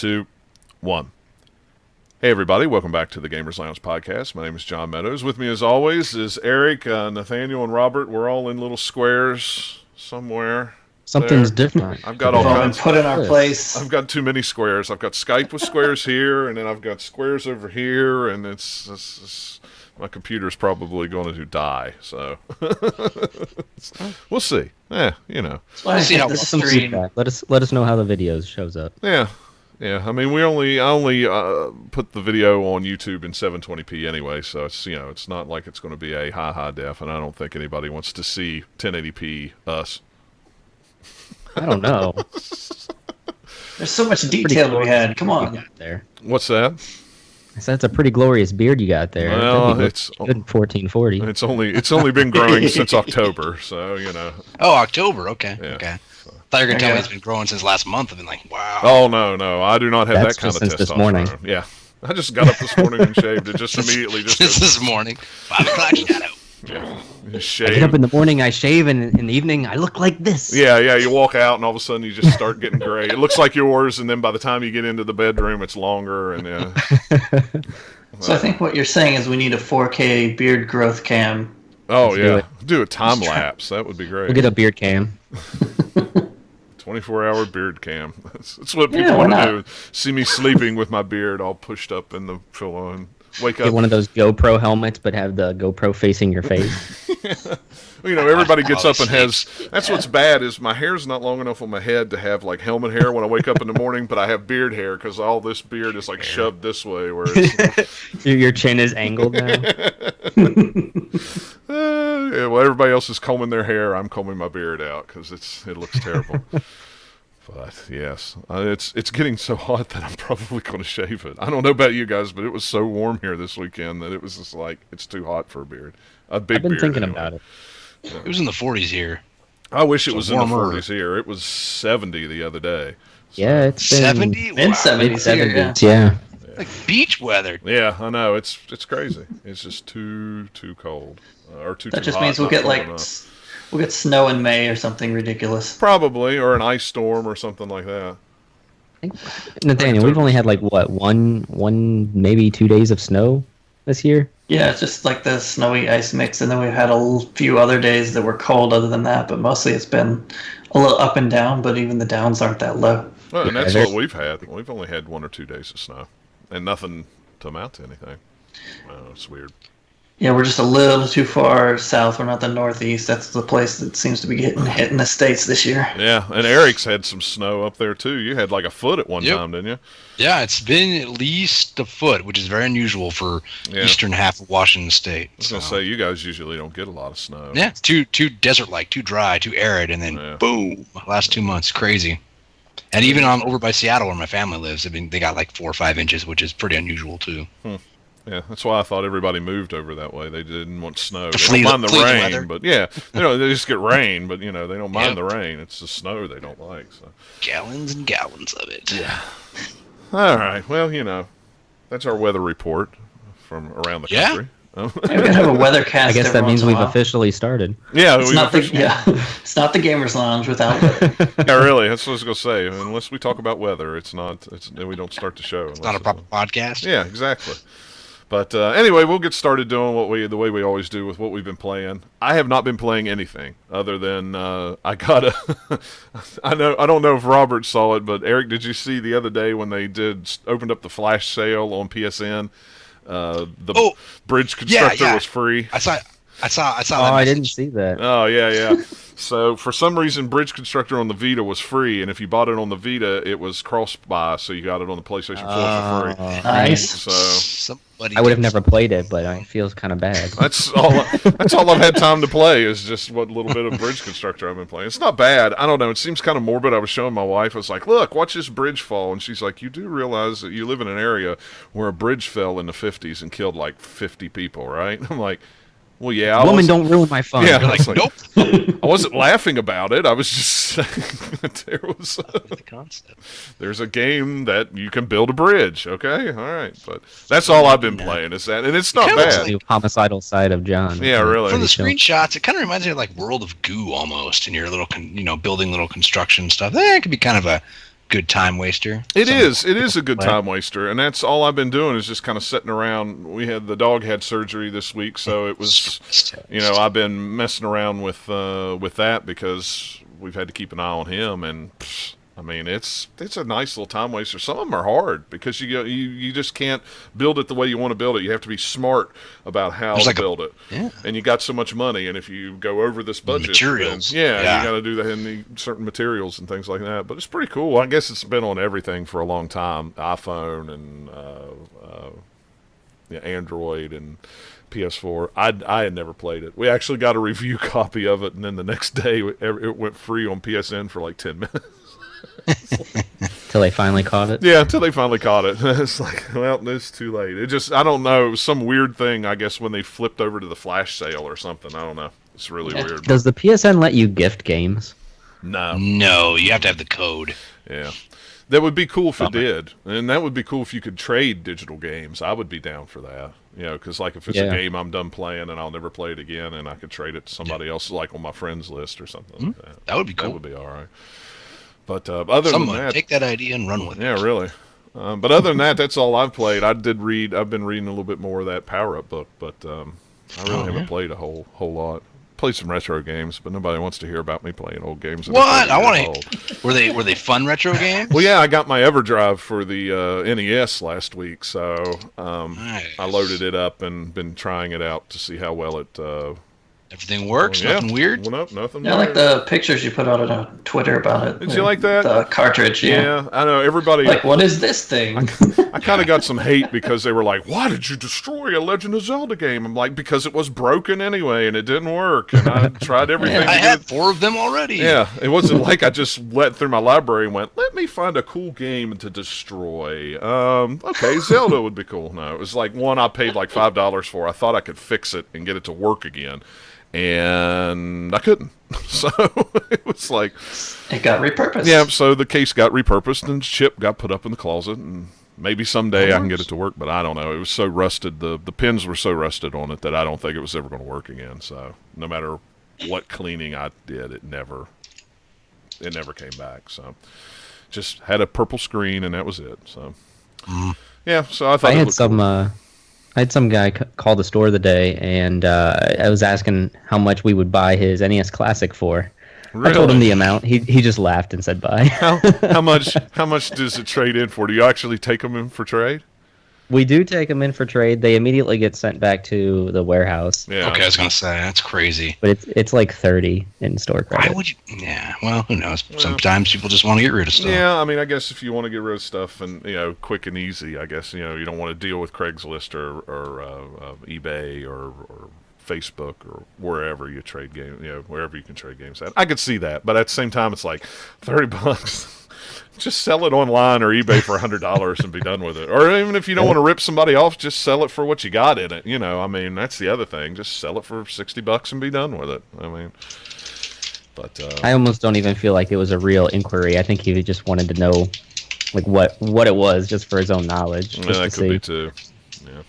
2, 1. Hey everybody, welcome back to the Gamers Lounge podcast. My name is John Meadows. With me as always is Eric, Nathaniel, and Robert. We're all in little squares somewhere. Something's different. I've got all kinds. Put in our place. I've got too many squares. I've got Skype with squares here, and then I've got squares over here, and it's my computer's probably going to die. So we'll see. We'll see how Some feedback. Let us know how the videos shows up. Yeah. I mean, I only put the video on YouTube in 720p anyway, so it's not like it's going to be a high def, and I don't think anybody wants to see 1080p us. I don't know. There's so much detail we had. Come on. There. What's that? I said it's a pretty glorious beard you got there. Well, it's good in 1440. It's only been growing since October, so Oh, October. Okay. Yeah. Okay. I thought you were gonna tell me it's been growing since last month. I've been like, wow. Oh no, I do not have That's that kind just of since this testosterone. morning. Yeah, I just got up this morning and shaved it just immediately. Just this morning, 5 o'clock shadow. Yeah, just I shaved. get up in the morning, I shave, and in the evening, I look like this. Yeah, you walk out and all of a sudden you just start getting gray. It looks like yours, and then by the time you get into the bedroom, it's longer. And So I think what you're saying is we need a 4K beard growth cam. oh Let's do a time lapse. That would be great. We'll get a beard cam. 24-hour beard cam. That's what people Yeah, why want not? to do. See me sleeping with my beard all pushed up in the pillow and wake Get up. one of those GoPro helmets, but have the GoPro facing your face. Everybody gets Oh, up and has. That's what's bad is my hair's not long enough on my head to have like helmet hair when I wake up in the morning, but I have beard hair because all this beard is like shoved this way. Where it's, Your chin is angled now. well, everybody else is combing their hair. I'm combing my beard out because it looks terrible. But yes, it's getting so hot that I'm probably going to shave it. I don't know about you guys, but it was so warm here this weekend that it was just like it's too hot for a beard. A big I've been beard, thinking anyway. about it. It was in the 40s here. I wish it So was in the warmer. 40s here. It was 70 the other day. Yeah, it's been 70? In Wow. 70s here, yeah. mid-70s, yeah. Like beach weather. Yeah, I know. It's crazy. It's just too cold or too. That too just hot, means we'll not get cold like enough. we'll get snow in May or something ridiculous. Probably, or an ice storm or something like that. Nathaniel, we've only had like what, one, maybe 2 days of snow this year. Yeah, it's just like the snowy ice mix, and then we've had few other days that were cold other than that, but mostly it's been a little up and down, but even the downs aren't that low. Well, and Yeah, that's there's- what we've had. We've only had 1 or 2 days of snow, and nothing to amount to anything. It's weird. Yeah, we're just a little too far south. We're not the Northeast. That's the place that seems to be getting hit in the States this year. Yeah, and Eric's had some snow up there too. You had like a foot at one Yep. time, didn't you? Yeah, it's been at least a foot, which is very unusual for Yeah. eastern half of Washington State. I was gonna say you guys usually don't get a lot of snow. Yeah, it's too desert-like, too dry, too arid, and then Yeah. boom, last 2 months, crazy. And even on over by Seattle, where my family lives, they got like 4 or 5 inches, which is pretty unusual too. Yeah, that's why I thought everybody moved over that way. They didn't want snow. They flee don't mind the the rain, weather. but yeah, they just get rain, but they don't mind Yep. the rain. It's the snow they don't like. So, Gallons and gallons of it. yeah. All right, well, that's our weather report from around the Yeah. country. Maybe we can have a weather cast. I guess every that means once in a we've while. officially started. Yeah, It's we not the officially- it's not the Gamers Lounge without weather. yeah, really. That's what I was gonna say. Unless we talk about weather, then we don't start the show. It's not a proper podcast. Yeah, exactly. But anyway, we'll get started doing the way we always do with what we've been playing. I have not been playing anything other than I got a. I don't know if Robert saw it, but Eric, did you see the other day when they opened up the flash sale on PSN? The bridge constructor yeah. was free. I saw Oh, that. I didn't message. see that. Oh, yeah. So, for some reason, Bridge Constructor on the Vita was free, and if you bought it on the Vita, it was cross-buy, so you got it on the PlayStation 4 for free. Nice. So, Somebody I would have did- never played it, but it feels kind of bad. that's all I've had time to play is just what little bit of Bridge Constructor I've been playing. It's not bad. I don't know. It seems kind of morbid. I was showing my wife. I was like, look, watch this bridge fall. And she's like, you do realize that you live in an area where a bridge fell in the 50s and killed like 50 people, right? I'm like, well, yeah. I Woman, wasn't- don't ruin my fun. Yeah. You're like, It's like- nope. I wasn't laughing about it. I was just saying that The concept. there's a game that you can build a bridge. Okay, all right, but that's all I've been playing is that, and it's not Kinda looks bad. The homicidal side of John. Yeah, really. From the Pretty screenshots, it kind of reminds me of like World of Goo almost, and your little, building little construction stuff. It could be kind of good time waster. It is a good time waster, and that's all I've been doing is just kind of sitting around. The dog had surgery this week, so it was, I've been messing around with that because we've had to keep an eye on him, and I mean, it's a nice little time waster. Some of them are hard because you just can't build it the way you want to build it. You have to be smart about how to build it. Yeah. And you got so much money, and if you go over this budget, materials. then, you got to do that in the certain materials and things like that. But it's pretty cool. I guess it's been on everything for a long time: iPhone and Android and PS4. I had never played it. We actually got a review copy of it, and then the next day it went free on PSN for like 10 minutes. Till they finally caught it. Yeah, until they finally caught it. It's like, well, it's too late. I don't know. It was some weird thing, I guess, when they flipped over to the flash sale or something. I don't know. It's really weird. Does the PSN let you gift games? No. No, you have to have the code. Yeah. That would be cool if it did. And that would be cool if you could trade digital games. I would be down for that. Because like if it's a game I'm done playing and I'll never play it again and I could trade it to somebody else, like on my friends list or something like that. That would be cool. That would be all right. But other than that, take that idea and run with it. Yeah, really. But other than that, that's all I've played. I've been reading a little bit more of that Power Up book, but I really haven't played a whole lot. Played some retro games, but nobody wants to hear about me playing old games. What? I want to. Were they fun retro games? Well, yeah, I got my EverDrive for the NES last week, so nice. I loaded it up and been trying it out to see how well it. Everything works? Nothing weird? Well, nope, nothing weird. I like the pictures you put out on Twitter about it. Did you like that? The cartridge, yeah. I know, everybody... Like, what is this thing? I kind of got some hate because they were like, why did you destroy a Legend of Zelda game? I'm like, because it was broken anyway, and it didn't work, and I tried everything. I had 4 of them already. Yeah, it wasn't like I just went through my library and went, let me find a cool game to destroy. Okay, Zelda would be cool. No, it was like one I paid like $5 for. I thought I could fix it and get it to work again. And I couldn't. So it was like... It got repurposed. Yeah, so the case got repurposed and chip got put up in the closet. And maybe someday I can get it to work, but I don't know. It was so rusted. The pins were so rusted on it that I don't think it was ever going to work again. So no matter what cleaning I did, it never came back. So just had a purple screen and that was it. So yeah, so I thought I had some... I had some guy call the store the day, and I was asking how much we would buy his NES Classic for. Really? I told him the amount. He just laughed and said bye. How much does it trade in for? Do you actually take them in for trade? We do take them in for trade. They immediately get sent back to the warehouse. Yeah. Okay, I was gonna say that's crazy. But it's like 30 in store credit. Why would you? Yeah. Well, who knows? Sometimes people just want to get rid of stuff. Yeah, I mean, I guess if you want to get rid of stuff and quick and easy, I guess you don't want to deal with Craigslist or eBay or Facebook or wherever you trade games. Wherever you can trade games at. I could see that, but at the same time, it's like $30. Just sell it online or eBay for $100 and be done with it. Or even if you don't want to rip somebody off, just sell it for what you got in it. I mean, that's the other thing. Just sell it for $60 and be done with it. I mean, but I almost don't even feel like it was a real inquiry. I think he just wanted to know, like what it was, just for his own knowledge. Yeah, that could be too. Yeah,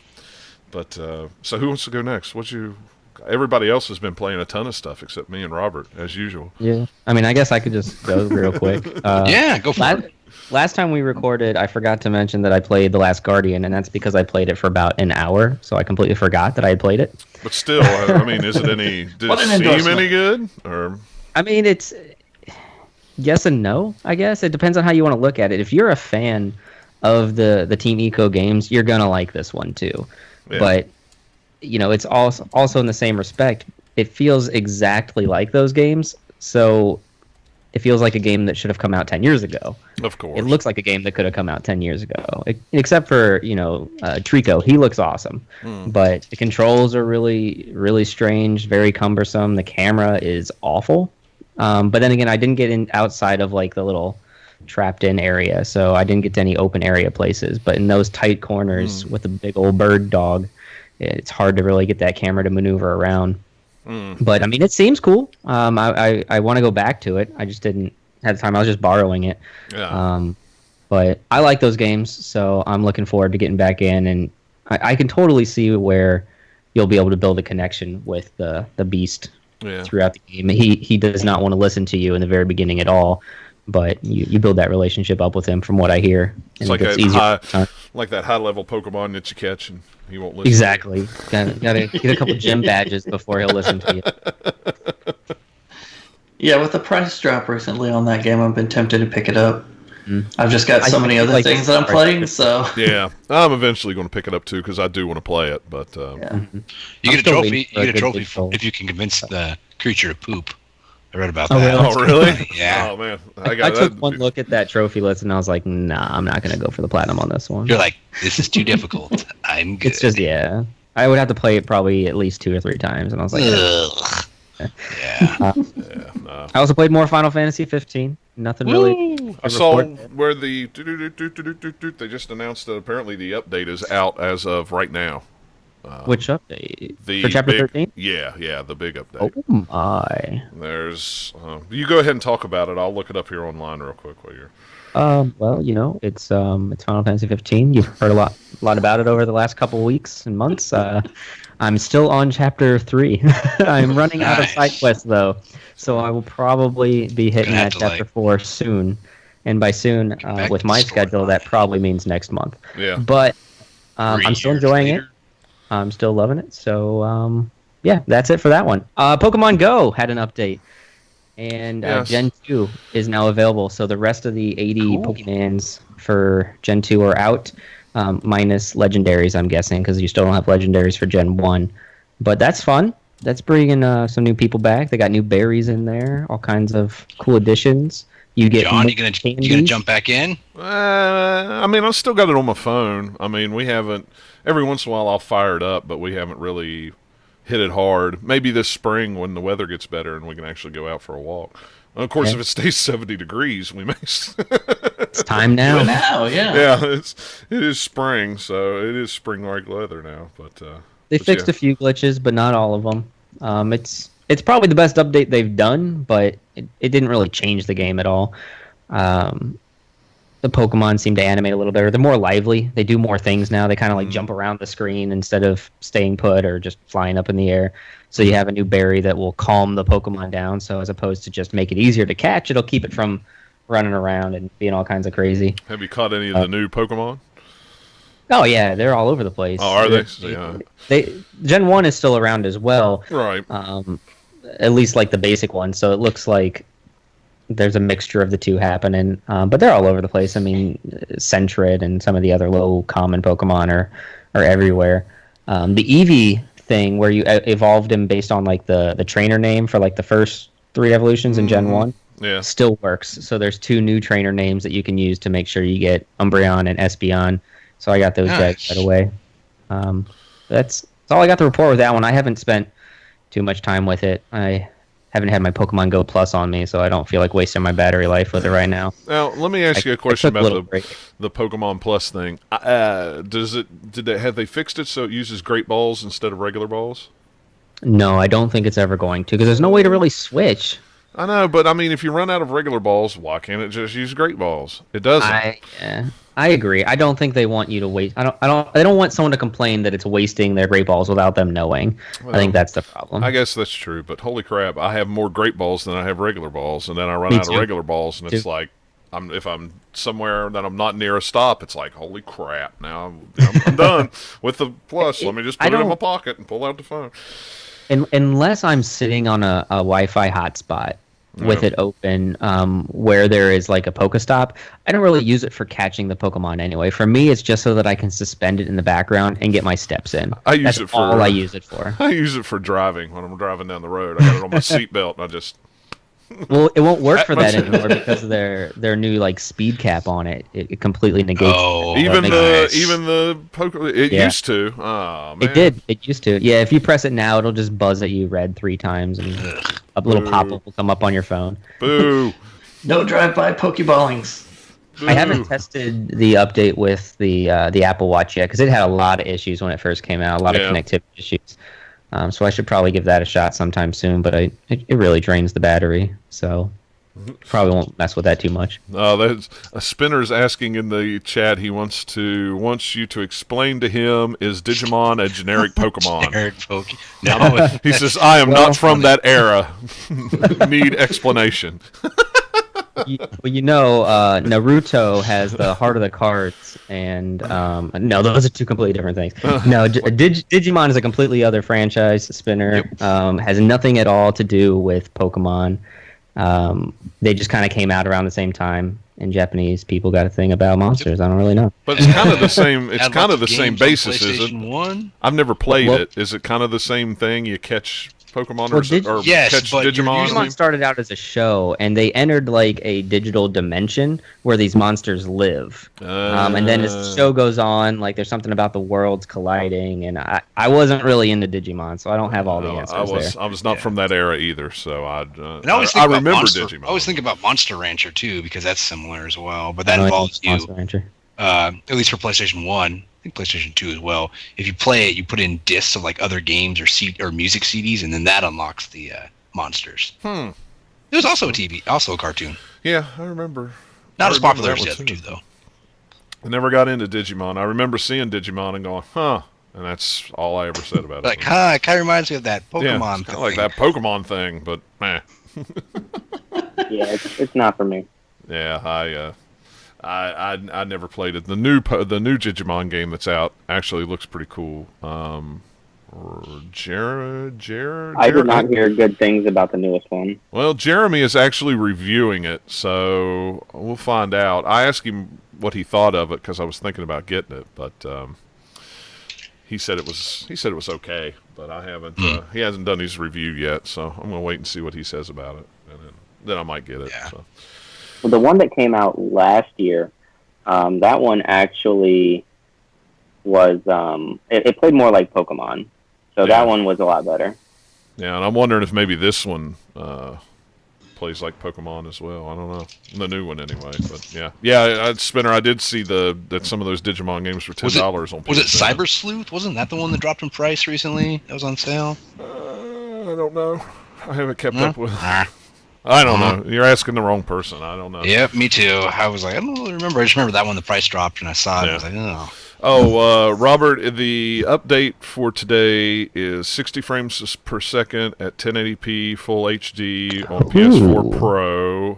but so who wants to go next? Everybody else has been playing a ton of stuff except me and Robert, as usual. Yeah. I mean, I guess I could just go real quick. Yeah, go for it. Last time we recorded, I forgot to mention that I played The Last Guardian, and that's because I played it for about an hour, so I completely forgot that I had played it. But still, I mean, did it seem any good? Or I mean, it's yes and no, I guess. It depends on how you want to look at it. If you're a fan of the Team Eco games, you're going to like this one too. Yeah. But it's also in the same respect. It feels exactly like those games, so it feels like a game that should have come out 10 years ago. Of course. It looks like a game that could have come out 10 years ago, except for, Trico. He looks awesome, but the controls are really, really strange, very cumbersome. The camera is awful. But then again, I didn't get in outside of like the little trapped in area, so I didn't get to any open area places. But in those tight corners with a big old bird dog, it's hard to really get that camera to maneuver around. But I mean, it seems cool. I want to go back to it. I just didn't have the time. I was just borrowing it. Yeah. But I like those games, so I'm looking forward to getting back in. And I can totally see where you'll be able to build a connection with the beast throughout the game. He does not want to listen to you in the very beginning at all. but you build that relationship up with him from what I hear. It's And like it gets that easier. like that high level Pokemon that you catch and he won't listen. Exactly. Gotta get a couple gym badges before he'll listen to you. Yeah, with the price drop recently on that game, I've been tempted to pick it up. I've just got I so many think, other like, things that I'm playing, so Yeah, I'm eventually going to pick it up too because I do want to play it. But yeah. You I'm get a still trophy. waiting for You a get a good trophy digital. if you can convince the creature to poop. I read about Oh, that. really? oh really? Yeah. Oh man, I took one look at that trophy list and I was like, nah, I'm not gonna go for the platinum on this one. You're like, this is too difficult. I'm good. It's just I would have to play it probably at least 2 or 3 times, and I was like, Ugh. Yeah. Yeah, no. I also played more Final Fantasy 15. Nothing really. I to saw report. where the they just announced that apparently the update is out as of right now. Which update? The For chapter big, 13? Yeah, the big update. Oh my. There's you go ahead and talk about it. I'll look it up here online real quick while you're. Well, it's Final Fantasy 15. You've heard a lot about it over the last couple of weeks and months. I'm still on chapter 3. I'm running out of side quests though, so I will probably be hitting Gonna have that to, chapter 4 soon. And by soon, back with to my the schedule, that probably means next month. Yeah. But 3 I'm still years enjoying it. later. I'm still loving it. So, yeah, that's it for that one. Pokemon Go had an update. And Yes. Gen 2 is now available. So the rest of the 80 Cool. Pokemons for Gen 2 are out, minus legendaries, I'm guessing, because you still don't have legendaries for Gen 1. But that's fun. That's bringing some new people back. They got new berries in there, all kinds of cool additions. You get John, more you gonna candies. jump back in? I mean, I've still got it on my phone. I mean, we haven't. Every once in a while, I'll fire it up, but we haven't really hit it hard. Maybe this spring when the weather gets better and we can actually go out for a walk. Of course, Yeah. if it stays 70 degrees, we may. It's time Do it now. now, yeah. Yeah, it is spring, so it is spring-like weather now. But They but fixed yeah. a few glitches, but not all of them. It's probably the best update they've done, but it didn't really change the game at all. The Pokemon seem to animate a little better. They're more lively. They do more things now. They kind of like jump around the screen instead of staying put or just flying up in the air. So you have a new berry that will calm the Pokemon down. So as opposed to just make it easier to catch, it'll keep it from running around and being all kinds of crazy. Have you caught any of the new Pokemon? Oh yeah, they're all over the place. Oh, are they? Yeah. Gen 1 is still around as well. Right. At least like the basic one. So it looks like there's a mixture of the two happening, but they're all over the place. I mean, Sentret and some of the other low common Pokemon are everywhere. The Eevee thing, where you evolved him based on like the trainer name for like the first 3 evolutions in Gen 1, Yeah. still works. So there's 2 new trainer names that you can use to make sure you get Umbreon and Espeon. So I got those guys right away. That's all I got to report with that one. I haven't spent too much time with it. I haven't had my Pokemon Go Plus on me, so I don't feel like wasting my battery life with it right now. Now, let me ask you a I question took a little about break. the Pokemon Plus thing. Have they fixed it so it uses Great Balls instead of regular balls? No, I don't think it's ever going to, because there's no way to really switch. I know, but I mean, if you run out of regular balls, why can't it just use Great Balls? It doesn't. I agree. I don't think they want you to waste. I don't want someone to complain that it's wasting their Great Balls without them knowing. I think that's the problem. I guess that's true, but holy crap, I have more Great Balls than I have regular balls, and then I run Me out too. of regular balls, and it's Too. like, if I'm somewhere that I'm not near a stop, it's like, holy crap, now I'm done with the Plus. Let me just I put it in my don't- pocket and pull out the phone. Unless I'm sitting on a Wi-Fi hotspot with Yeah. it open, where there is like a Pokestop, I don't really use it for catching the Pokemon anyway. For me, it's just so that I can suspend it in the background and get my steps in. I use That's it for all I use it for. I use it for driving when I'm driving down the road. I got it on my seatbelt, and I just Well, it won't work for that anymore because of their new like speed cap on it. It completely negates. Oh, even nice. the poker. It Yeah. used to. Oh man, It did. It used to. Yeah, if you press it now, it'll just buzz at you red 3 times, and a little Boo. pop-up will come up on your phone. Boo. No drive-by Pokeballings. I haven't tested the update with the Apple Watch yet because it had a lot of issues when it first came out, a lot Yeah. of connectivity issues. So I should probably give that a shot sometime soon, but it really drains the battery, so probably won't mess with that too much. There's a Spinner's asking in the chat. He wants you to explain to him, is Digimon a generic Pokemon? Generic No, He says, I am not from that era. Need explanation. Naruto has the Heart of the Cards, and no, those are two completely different things. No, Digimon is a completely other franchise. Spinner has nothing at all to do with Pokemon. They just kind of came out around the same time, and Japanese people got a thing about monsters. I don't really know. But it's kind of the same. It's Had kind lots of the same games on basis, is it? PlayStation 1. I've never played Well- it. Is it kind of the same thing? You catch Pokemon Well, or Yes, catch but you're Digimon? Digimon started out as a show, and they entered like a digital dimension where these monsters live. And then as the show goes on, like there's something about the worlds colliding, and I wasn't really into Digimon, so I don't have all the answers I was not from that era either, so And I always I think about remember Monster, Digimon. I always think about Monster Rancher too, because that's similar as well. But that there. involves you, Monster Rancher. at least for PlayStation 1. I think PlayStation 2 as well. If you play it, you put in discs of like other games or music CDs, and then that unlocks the monsters. It was also a also a cartoon. Yeah, I remember. Not I as remember popular that as one the other too. two, though. I never got into Digimon. I remember seeing Digimon and going, huh, and that's all I ever said about Like, it. it kind of reminds me of that Yeah, Pokemon it's thing. kinda like that Pokemon thing, but meh. Yeah, it's not for me. Yeah, I never played it. The new Digimon game that's out actually looks pretty cool. I did not hear good things about the newest one. Well, Jeremy is actually reviewing it, so we'll find out. I asked him what he thought of it because I was thinking about getting it, but he said it was okay. But I haven't. He hasn't done his review yet, so I'm gonna wait and see what he says about it, and then I might get it. Yeah. So. Well, the one that came out last year, that one actually was it played more like Pokemon, so Yeah. that one was a lot better. Yeah, and I'm wondering if maybe this one plays like Pokemon as well. I don't know. The new one anyway, but yeah. Spinner, I did see that some of those Digimon games were $10 on PSN. Was it Cyber Sleuth? Wasn't that the one that dropped in price recently? That was on sale. I don't know. I haven't kept No? up with. Ah. I don't know. You're asking the wrong person. I don't know. Yep, me too. I was like, I don't really remember. I just remember that when the price dropped and I saw it. Yeah. I was like, oh. Oh, Robert, the update for today is 60 frames per second at 1080p full HD on PS4 Ooh. Pro.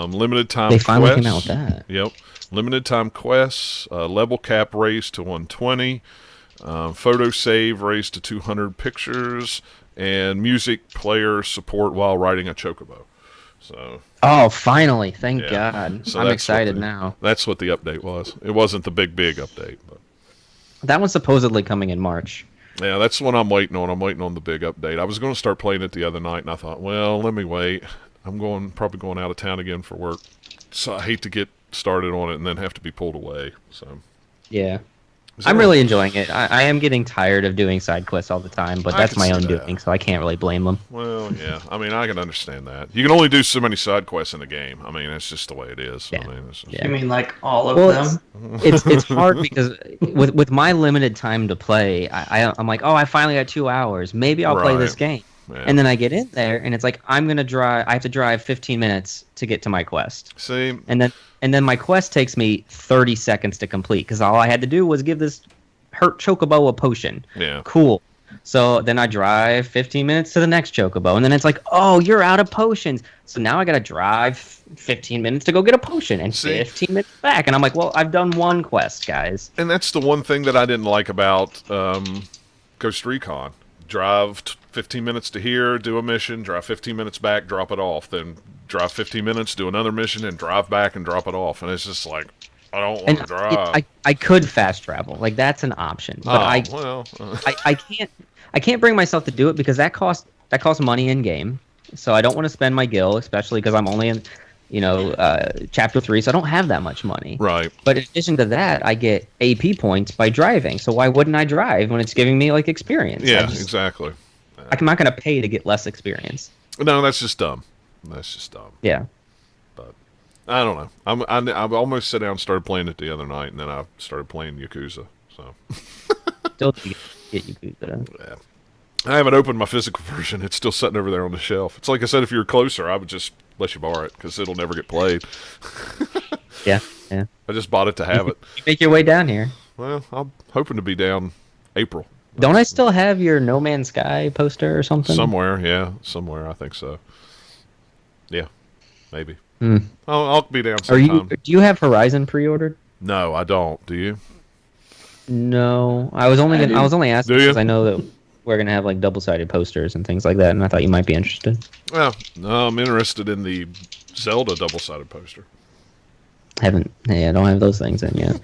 Limited time They finally quests. came out with that. Yep. Limited time quests. Level cap raised to 120. Photo save raised to 200 pictures. And music player support while riding a chocobo. So Oh, finally! Thank Yeah. God. So I'm that's excited what now. that's what the update was. It wasn't the big update, but. That one's supposedly coming in March. Yeah, that's what I'm waiting on. I'm waiting on the big update. I was going to start playing it the other night, and I thought, well, let me wait. I'm probably going out of town again for work, so I hate to get started on it and then have to be pulled away. So Yeah. Is that I'm a- really enjoying it. I am getting tired of doing side quests all the time, but I that's can my see own that. doing, so I can't really blame them. Well, yeah. I mean, I can understand that. You can only do so many side quests in the game. I mean, that's just the way it is. Yeah. I mean, it's just, Yeah. You mean like all of Well, them? It's hard because with my limited time to play, I'm like, oh, I finally got 2 hours. Maybe I'll play this Right. game. yeah. And then I get in there, and it's like I have to drive 15 minutes to get to my quest, See, and then my quest takes me 30 seconds to complete because all I had to do was give this hurt chocobo a potion. yeah. Cool. So then I drive 15 minutes to the next chocobo, and then it's like, oh, you're out of potions. So now I got to drive 15 minutes to go get a potion, and See? 15 minutes back. And I'm like, well, I've done one quest, guys. And that's the one thing that I didn't like about Ghost Recon. Drive 15 minutes to here, do a mission, drive 15 minutes back, drop it off. Then drive 15 minutes, do another mission, and drive back and drop it off. And it's just like, I don't want And to drive. I could fast travel, like that's an option, but I can't bring myself to do it because that costs money in game. So I don't want to spend my gil, especially because I'm only in, chapter 3, so I don't have that much money. right. But in addition to that, I get AP points by driving. So why wouldn't I drive when it's giving me like experience? Yeah, exactly. I'm not going to pay to get less experience. No, that's just dumb. That's just dumb. Yeah. I don't know. I almost sat down and started playing it the other night, and then I started playing Yakuza. So Still get you good. yeah. I haven't opened my physical version. It's still sitting over there on the shelf. It's like I said, if you were closer, I would just let you borrow it because it'll never get played. Yeah. Yeah. I just bought it to have it. You make your way down here. Well, I'm hoping to be down April. Don't I still have your No Man's Sky poster or something? Somewhere, yeah. Somewhere, I think so. Yeah, maybe. I'll be down Are you? sometime. Do you have Horizon pre-ordered? No, I don't. Do you? No, I was only asking Do you? because I know that we're gonna have like double-sided posters and things like that, and I thought you might be interested. Well, no, I'm interested in the Zelda double-sided poster. I don't have those things in yet.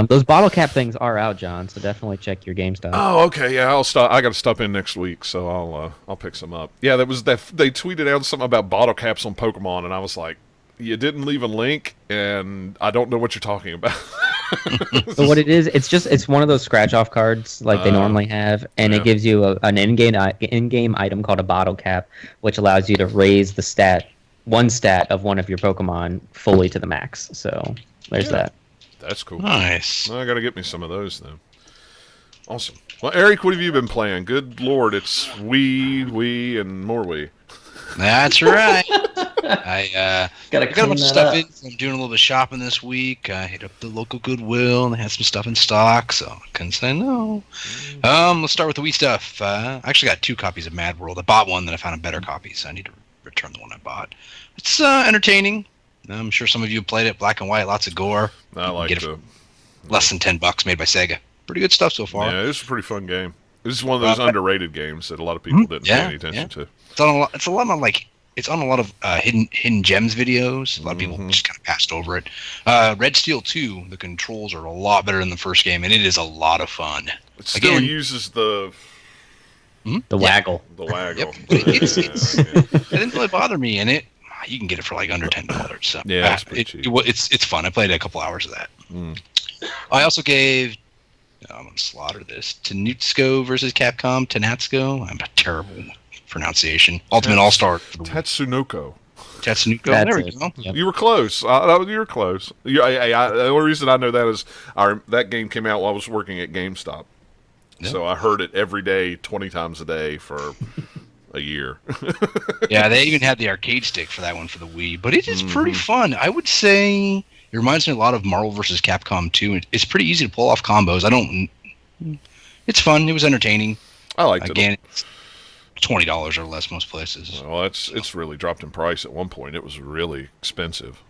Those bottle cap things are out, John. So definitely check your GameStop. Oh, okay. Yeah, I'll stop. I got to stop in next week, so I'll pick some up. Yeah, that was that. They tweeted out something about bottle caps on Pokemon, and I was like, you didn't leave a link, and I don't know what you're talking about. So what it is, it's one of those scratch-off cards like they normally have, and yeah. it gives you an in-game item called a bottle cap, which allows you to raise the one stat of one of your Pokemon fully to the max. So there's that. That's cool. Nice. Well, I got to get me some of those then. Awesome. Well, Eric, what have you been playing? Good Lord, it's Wii, and more Wii. That's right. I got a bunch of stuff in. I'm doing a little bit of shopping this week. I hit up the local Goodwill and they had some stuff in stock, so I couldn't say no. Let's start with the Wii stuff. I actually got 2 copies of Mad World. I bought one, then I found a better copy, so I need to return the one I bought. It's entertaining. I'm sure some of you have played it. Black and white, lots of gore. I like Get it the. for less than $10, made by Sega. Pretty good stuff so far. Yeah, it's a pretty fun game. This is one of those underrated games that a lot of people didn't pay any attention to. It's on a lot of hidden gems videos. A lot of people just kind of passed over it. Red Steel 2, the controls are a lot better than the first game, and it is a lot of fun. It still uses the waggle. The waggle. Yep. It didn't really bother me, and you can get it for like under $10. So yeah, it's pretty cheap. It's fun. I played a couple hours of that. I also gave. I'm gonna slaughter this. Tenutsko versus Capcom. Tenatsko. I'm a terrible pronunciation. Ultimate All Star. Tatsunoko. Tatsunoko. There we go. Yep. You were close. You were close. The only reason I know that is that game came out while I was working at GameStop. Yep. So I heard it every day, 20 times a day for a year. Yeah, they even had the arcade stick for that one for the Wii. But it is pretty fun. I would say it reminds me a lot of Marvel vs. Capcom 2. It's pretty easy to pull off combos. It's fun. It was entertaining. I liked it. Again, it's $20 or less most places. Well, it's really dropped in price. At one point, it was really expensive.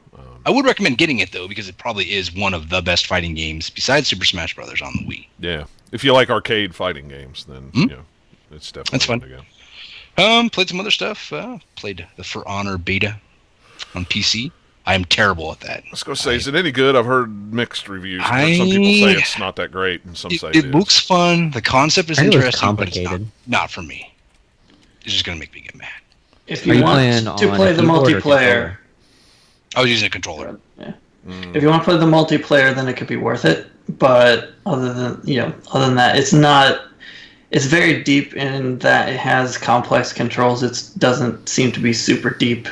I would recommend getting it though, because it probably is one of the best fighting games besides Super Smash Brothers on the Wii. Yeah, if you like arcade fighting games, then it's definitely fun. To go. Played some other stuff. Played the For Honor beta on PC. I am terrible at that. I was going to say, is it any good? I've heard mixed reviews. Some people say it's not that great, and some say it is. It looks fun. The concept is interesting, but it's not for me. It's just going to make me get mad. If you want to play the multiplayer, I was using a controller. Yeah. If you want to play the multiplayer, then it could be worth it. But other than that, it's not. It's very deep in that it has complex controls. It doesn't seem to be super deep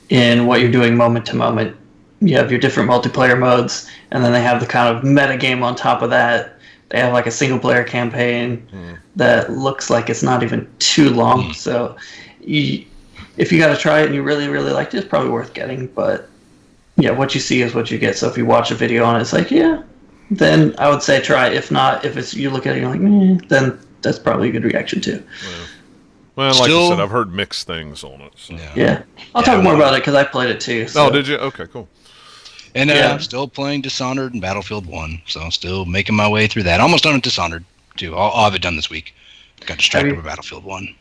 in what you're doing moment to moment. You have your different multiplayer modes, and then they have the kind of meta game on top of that. They have like a single player campaign that looks like it's not even too long. So if you got to try it and you really, really liked it, it's probably worth getting. But yeah, what you see is what you get. So if you watch a video on it, it's like, yeah, then I would say try it. If not, if you look at it and you're like, then that's probably a good reaction too. Yeah. Well, like I said, I've heard mixed things on it. So. Yeah. I'll talk more about it because I played it too. So. Oh, did you? Okay, cool. And I'm still playing Dishonored and Battlefield 1, so still making my way through that. Almost done with Dishonored, too. I'll have it done this week. Got distracted by Battlefield 1.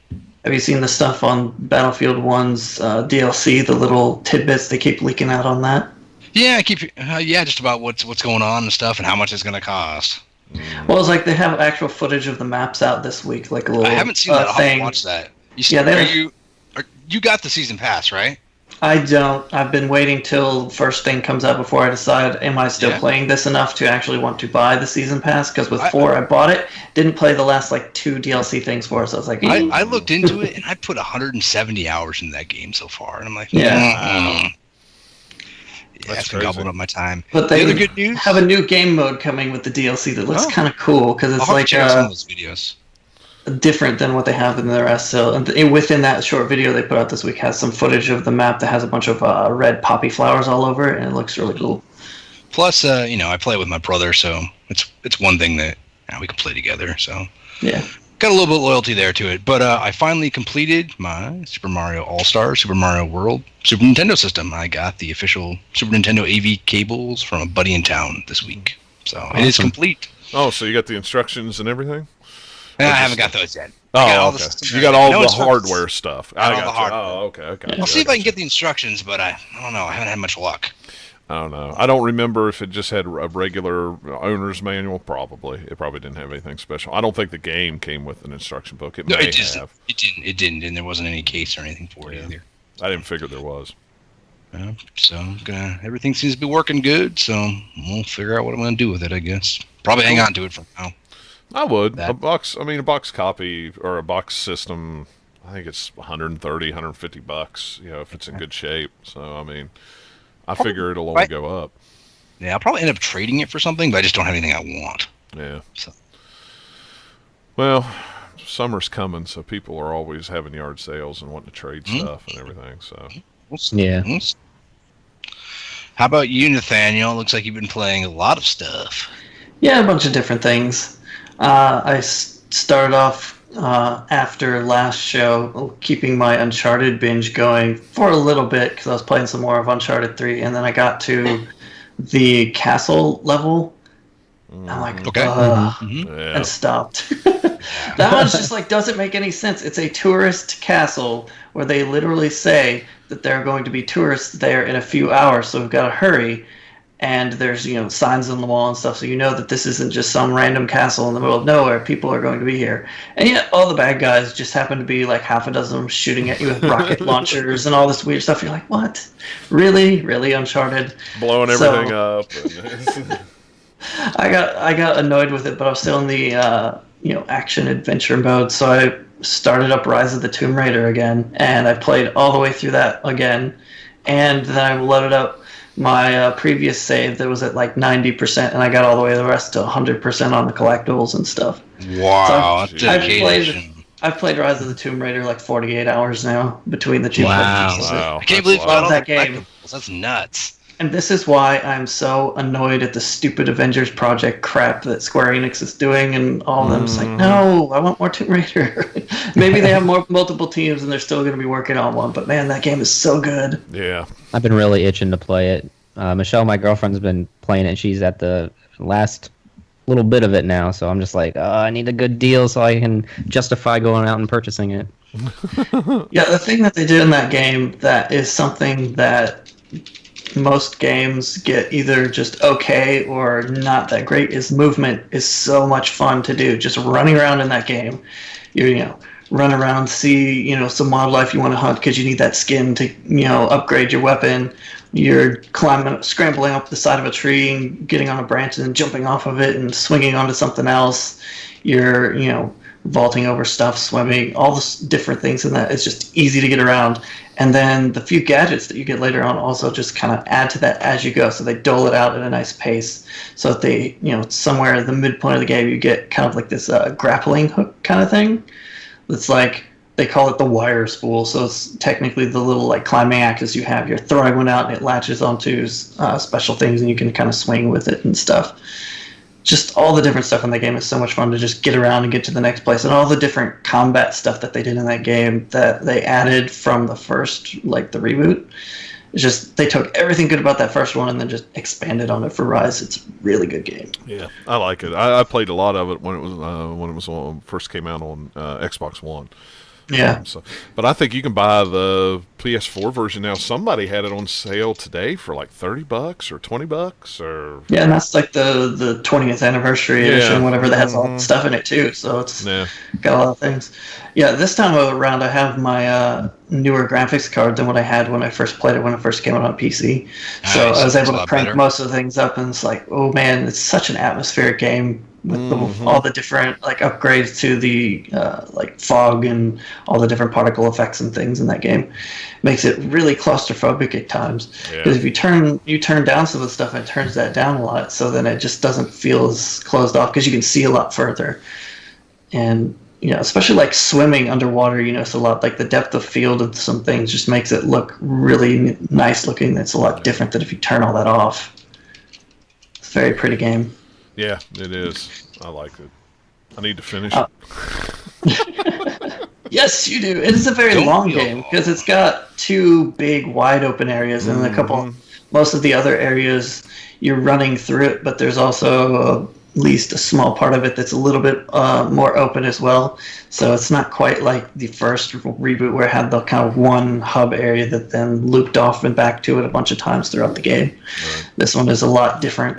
Have you seen the stuff on Battlefield 1's DLC, the little tidbits they keep leaking out on that? Yeah, just about what's going on and stuff and how much it's going to cost. Well, it's like they have actual footage of the maps out this week, like a little I haven't seen that. I'll have to watch that. You got the season pass, right? I don't. I've been waiting till first thing comes out before I decide, am I still playing this enough to actually want to buy the season pass? Because with 4, I bought it, didn't play the last 2 DLC things for it, so I was like, I looked into it, and I put 170 hours into that game so far, and I'm like, that's been gobbling up my time. But they other good news? Have a new game mode coming with the DLC that looks kind of cool, because it's like some of those videos. Different than what they have in the rest. So within that short video they put out this week has some footage of the map that has a bunch of red poppy flowers all over it, and it looks really cool. Plus, I play with my brother, so it's one thing that we can play together. So yeah, got a little bit of loyalty there to it. But I finally completed my Super Mario All-Star, Super Mario World, Super Nintendo system. I got the official Super Nintendo AV cables from a buddy in town this week. So it is complete. Oh, so you got the instructions and everything? I haven't got those yet. Oh, okay. You got all the hardware stuff. I got the you. hardware. Oh, okay. I'll see if I can get the instructions, but I don't know. I haven't had much luck. I don't know. I don't remember if it just had a regular owner's manual. Probably. It probably didn't have anything special. I don't think the game came with an instruction book. It may have. It didn't, and there wasn't any case or anything for it either. I didn't figure there was. So everything seems to be working good, so we'll figure out what I'm going to do with it, I guess. Probably hang on to it for now. I would. A box copy or a box system, I think it's $130, $150, if it's in good shape. So, I mean, I figure it'll only go up. Yeah, I'll probably end up trading it for something, but I just don't have anything I want. Yeah. So. Well, summer's coming, so people are always having yard sales and wanting to trade stuff and everything, so. Yeah. How about you, Nathaniel? Looks like you've been playing a lot of stuff. Yeah, a bunch of different things. I started off after last show keeping my Uncharted binge going for a little bit because I was playing some more of Uncharted 3, and then I got to the castle level. I'm like, okay. And stopped. That one's just like doesn't make any sense. It's a tourist castle where they literally say that there are going to be tourists there in a few hours, so we've got to hurry. And there's, signs on the wall and stuff, so you know that this isn't just some random castle in the middle of nowhere. People are going to be here. And yet all the bad guys just happen to be like half a dozen of them shooting at you with rocket launchers and all this weird stuff. You're like, what? Really? Really, Uncharted? Blowing everything up. I got annoyed with it, but I was still in the, action adventure mode, so I started up Rise of the Tomb Raider again, and I played all the way through that again. And then I loaded up my previous save that was at like 90%, and I got all the way the rest to 100% on the collectibles and stuff. Wow, so I've played Rise of the Tomb Raider like 48 hours now between the two. Wow. I can't believe you got all that the game. That's nuts. And this is why I'm so annoyed at the stupid Avengers Project crap that Square Enix is doing, and all of them. It's like, no, I want more Tomb Raider. Maybe they have multiple teams and they're still going to be working on one, but man, that game is so good. Yeah. I've been really itching to play it. Michelle, my girlfriend's been playing it, and she's at the last little bit of it now, so I'm just like, I need a good deal so I can justify going out and purchasing it. Yeah, the thing that they did in that game that is something that most games get either just okay or not that great is movement is so much fun to do. Just running around in that game. You run around, see, some wildlife you want to hunt because you need that skin to, upgrade your weapon. You're scrambling up the side of a tree and getting on a branch and then jumping off of it and swinging onto something else. You're, vaulting over stuff, swimming, all the different things in that. It's just easy to get around. And then the few gadgets that you get later on also just kind of add to that as you go. So they dole it out at a nice pace. So that they, somewhere in the midpoint of the game, you get kind of like this grappling hook kind of thing. It's like, they call it the wire spool. So it's technically the little like climbing axis you have. You're throwing one out and it latches onto special things and you can kind of swing with it and stuff. Just all the different stuff in the game is so much fun to just get around and get to the next place, and all the different combat stuff that they did in that game that they added from the first, like the reboot. It's just they took everything good about that first one and then just expanded on it for Rise. It's a really good game. Yeah, I like it. I played a lot of it when it was first came out on Xbox One. Yeah. But I think you can buy the PS4 version now. Somebody had it on sale today for like $30 or $20 or. Yeah, and that's like the 20th anniversary edition, whatever, that has all the stuff in it too. So it's got a lot of things. Yeah, this time around I have my newer graphics card than what I had when I first played it when it first came out on PC. So I was able to crank most of the things up, and it's like, oh man, it's such an atmospheric game with all the different like upgrades to the like fog and all the different particle effects and things in that game. Makes it really claustrophobic at times, because if you turn down some of the stuff, it turns that down a lot, so then it just doesn't feel as closed off because you can see a lot further. And especially like swimming underwater, so a lot like the depth of field of some things just makes it look really nice looking. It's a lot different than if you turn all that off. It's a very pretty game. Yeah, it is. I like it. I need to finish it. Yes, you do. It is a very Don't long feel game long. because it's got 2 big wide open areas and a couple. Most of the other areas you're running through it, but there's also at least a small part of it that's a little bit more open as well. So it's not quite like the first reboot where it had the kind of one hub area that then looped off and back to it a bunch of times throughout the game. Right. This one is a lot different.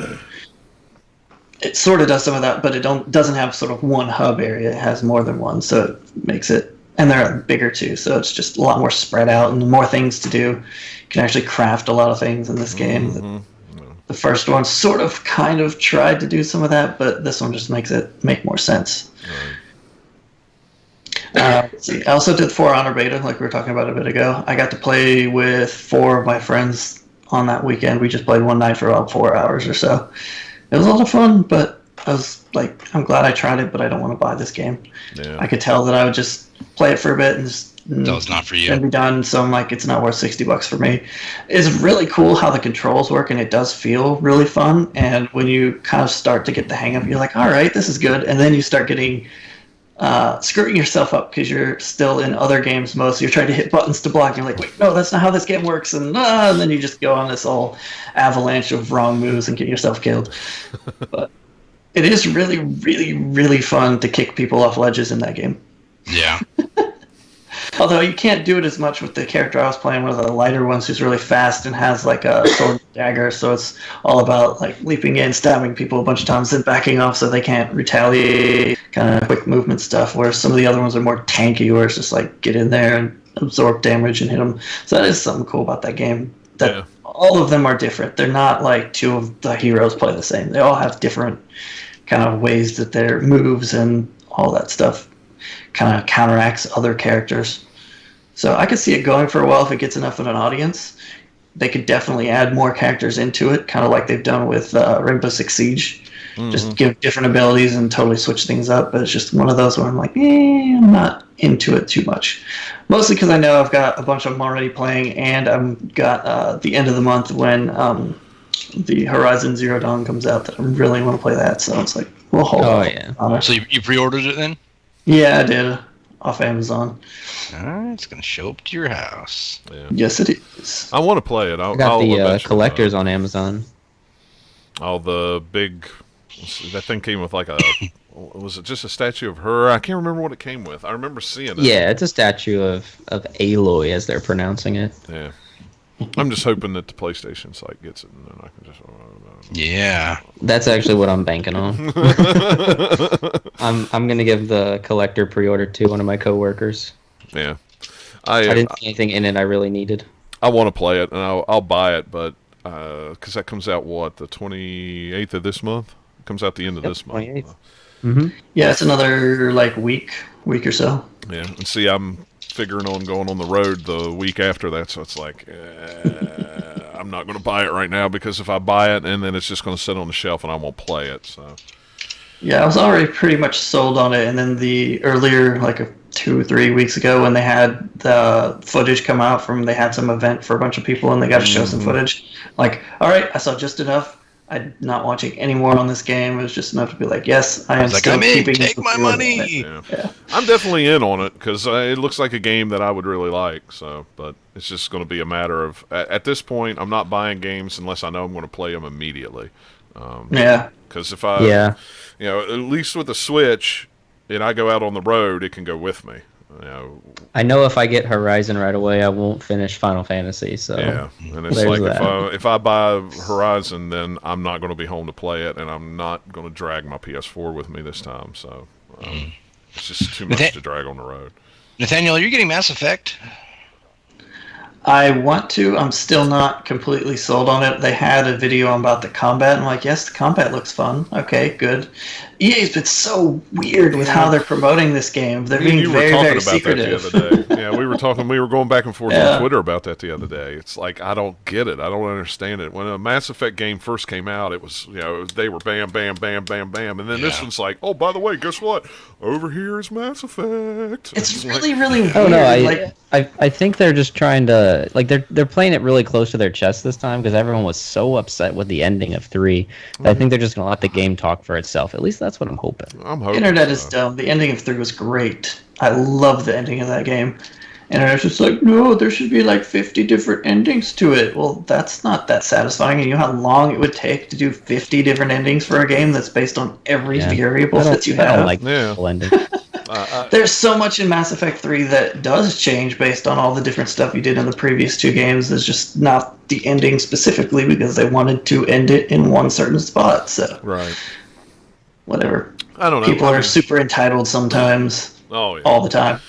It sort of does some of that, but it doesn't have sort of one hub area. It has more than one, so it makes it, and they're bigger too. So it's just a lot more spread out and more things to do. You can actually craft a lot of things in this game. The first one sort of, kind of tried to do some of that, but this one just makes it make more sense. Let's see. I also did For Honor beta, like we were talking about a bit ago. I got to play with 4 of my friends on that weekend. We just played one night for about 4 hours or so. It was a lot of fun, but I was like, I'm glad I tried it, but I don't want to buy this game. Yeah. I could tell that I would just play it for a bit and just That was not for you. and be done. So I'm like, it's not worth $60 for me. It's really cool how the controls work, and it does feel really fun. And when you kind of start to get the hang of it, you're like, all right, this is good. And then you start getting screwing yourself up because you're still in other games mode. So you're trying to hit buttons to block. And you're like, wait, no, that's not how this game works. And then you just go on this whole avalanche of wrong moves and get yourself killed. But it is really, really, really fun to kick people off ledges in that game. Yeah. Although you can't do it as much with the character I was playing, one of the lighter ones who's really fast and has like a sword and dagger, so it's all about like leaping in, stabbing people a bunch of times, then backing off so they can't retaliate, kind of quick movement stuff, whereas some of the other ones are more tanky, where it's just like get in there and absorb damage and hit them. So that is something cool about that game. That all of them are different. They're not like 2 of the heroes play the same. They all have different kind of ways that their moves and all that stuff kind of counteracts other characters. So I could see it going for a while if it gets enough of an audience. They could definitely add more characters into it, kind of like they've done with Rainbow Six Siege. Just give different abilities and totally switch things up. But it's just one of those where I'm like, I'm not into it too much. Mostly because I know I've got a bunch of them already playing, and I've got the end of the month when the Horizon Zero Dawn comes out that I really want to play that. So it's like, we'll hold on. Yeah. So you pre-ordered it then? Yeah, I did. Off Amazon. It's gonna show up to your house. Yeah. Yes, it is. I want to play it. I got the collectors on Amazon. Oh, the big. That thing came with like a. Was it just a statue of her? I can't remember what it came with. I remember seeing it. Yeah, it's a statue of Aloy, as they're pronouncing it. Yeah. I'm just hoping that the PlayStation site gets it, and then I can just. Yeah. That's actually what I'm banking on. I'm gonna give the collector pre-order to one of my coworkers. Yeah. I didn't see anything in it I really needed. I want to play it, and I'll buy it, but because that comes out the 28th of this month. It comes out the end of this month. 28th. Mm-hmm. Yeah, it's another like week or so. Yeah, and see, I'm figuring on going on the road the week after that, so it's like I'm not going to buy it right now because if I buy it and then it's just going to sit on the shelf and I won't play it. So yeah, I was already pretty much sold on it, and then the earlier 2 or 3 weeks ago when they had the footage come out from, they had some event for a bunch of people and they got to show some footage. Like, all right, I saw just enough. I'm not watching any more on this game. It was just enough to be like, yes, I am still keeping take my money. Yeah. I'm definitely in on it because it looks like a game that I would really like. So, but it's just going to be a matter of at this point, I'm not buying games unless I know I'm going to play them immediately. Yeah. Because if I, at least with the Switch, and I go out on the road, it can go with me. I know if I get Horizon right away, I won't finish Final Fantasy. So yeah, and it's like if I buy Horizon, then I'm not going to be home to play it, and I'm not going to drag my PS4 with me this time. So it's just too much to drag on the road. Nathaniel, you're getting Mass Effect. I want to. I'm still not completely sold on it. They had a video about the combat. I'm like, yes, the combat looks fun. Okay, good. EA's been so weird with how they're promoting this game. They're being very, very secretive. That the other day. Yeah, we were going back and forth on Twitter about that the other day. It's like, I don't get it. I don't understand it. When a Mass Effect game first came out, it was, they were bam, bam, bam, bam, bam. And then this one's like, oh, by the way, guess what? Over here is Mass Effect. It's really, really weird. Oh, no, I think they're just trying to like they're playing it really close to their chest this time because everyone was so upset with the ending of 3 that I think they're just gonna let the game talk for itself. At least that's what I'm hoping. I'm hoping. Internet so. is dumb. The ending of 3 was great. I love the ending of that game. Internet's just like, no, there should be like 50 different endings to it. Well, that's not that satisfying. And you know how long it would take to do 50 different endings for a game that's based on every variable that you I have? don't like Yeah. the ending. There's so much in Mass Effect 3 that does change based on all the different stuff you did in the previous 2 games. It's just not the ending specifically because they wanted to end it in one certain spot. So, Right. whatever. I don't know. People are super entitled sometimes, Oh, yeah. all the time.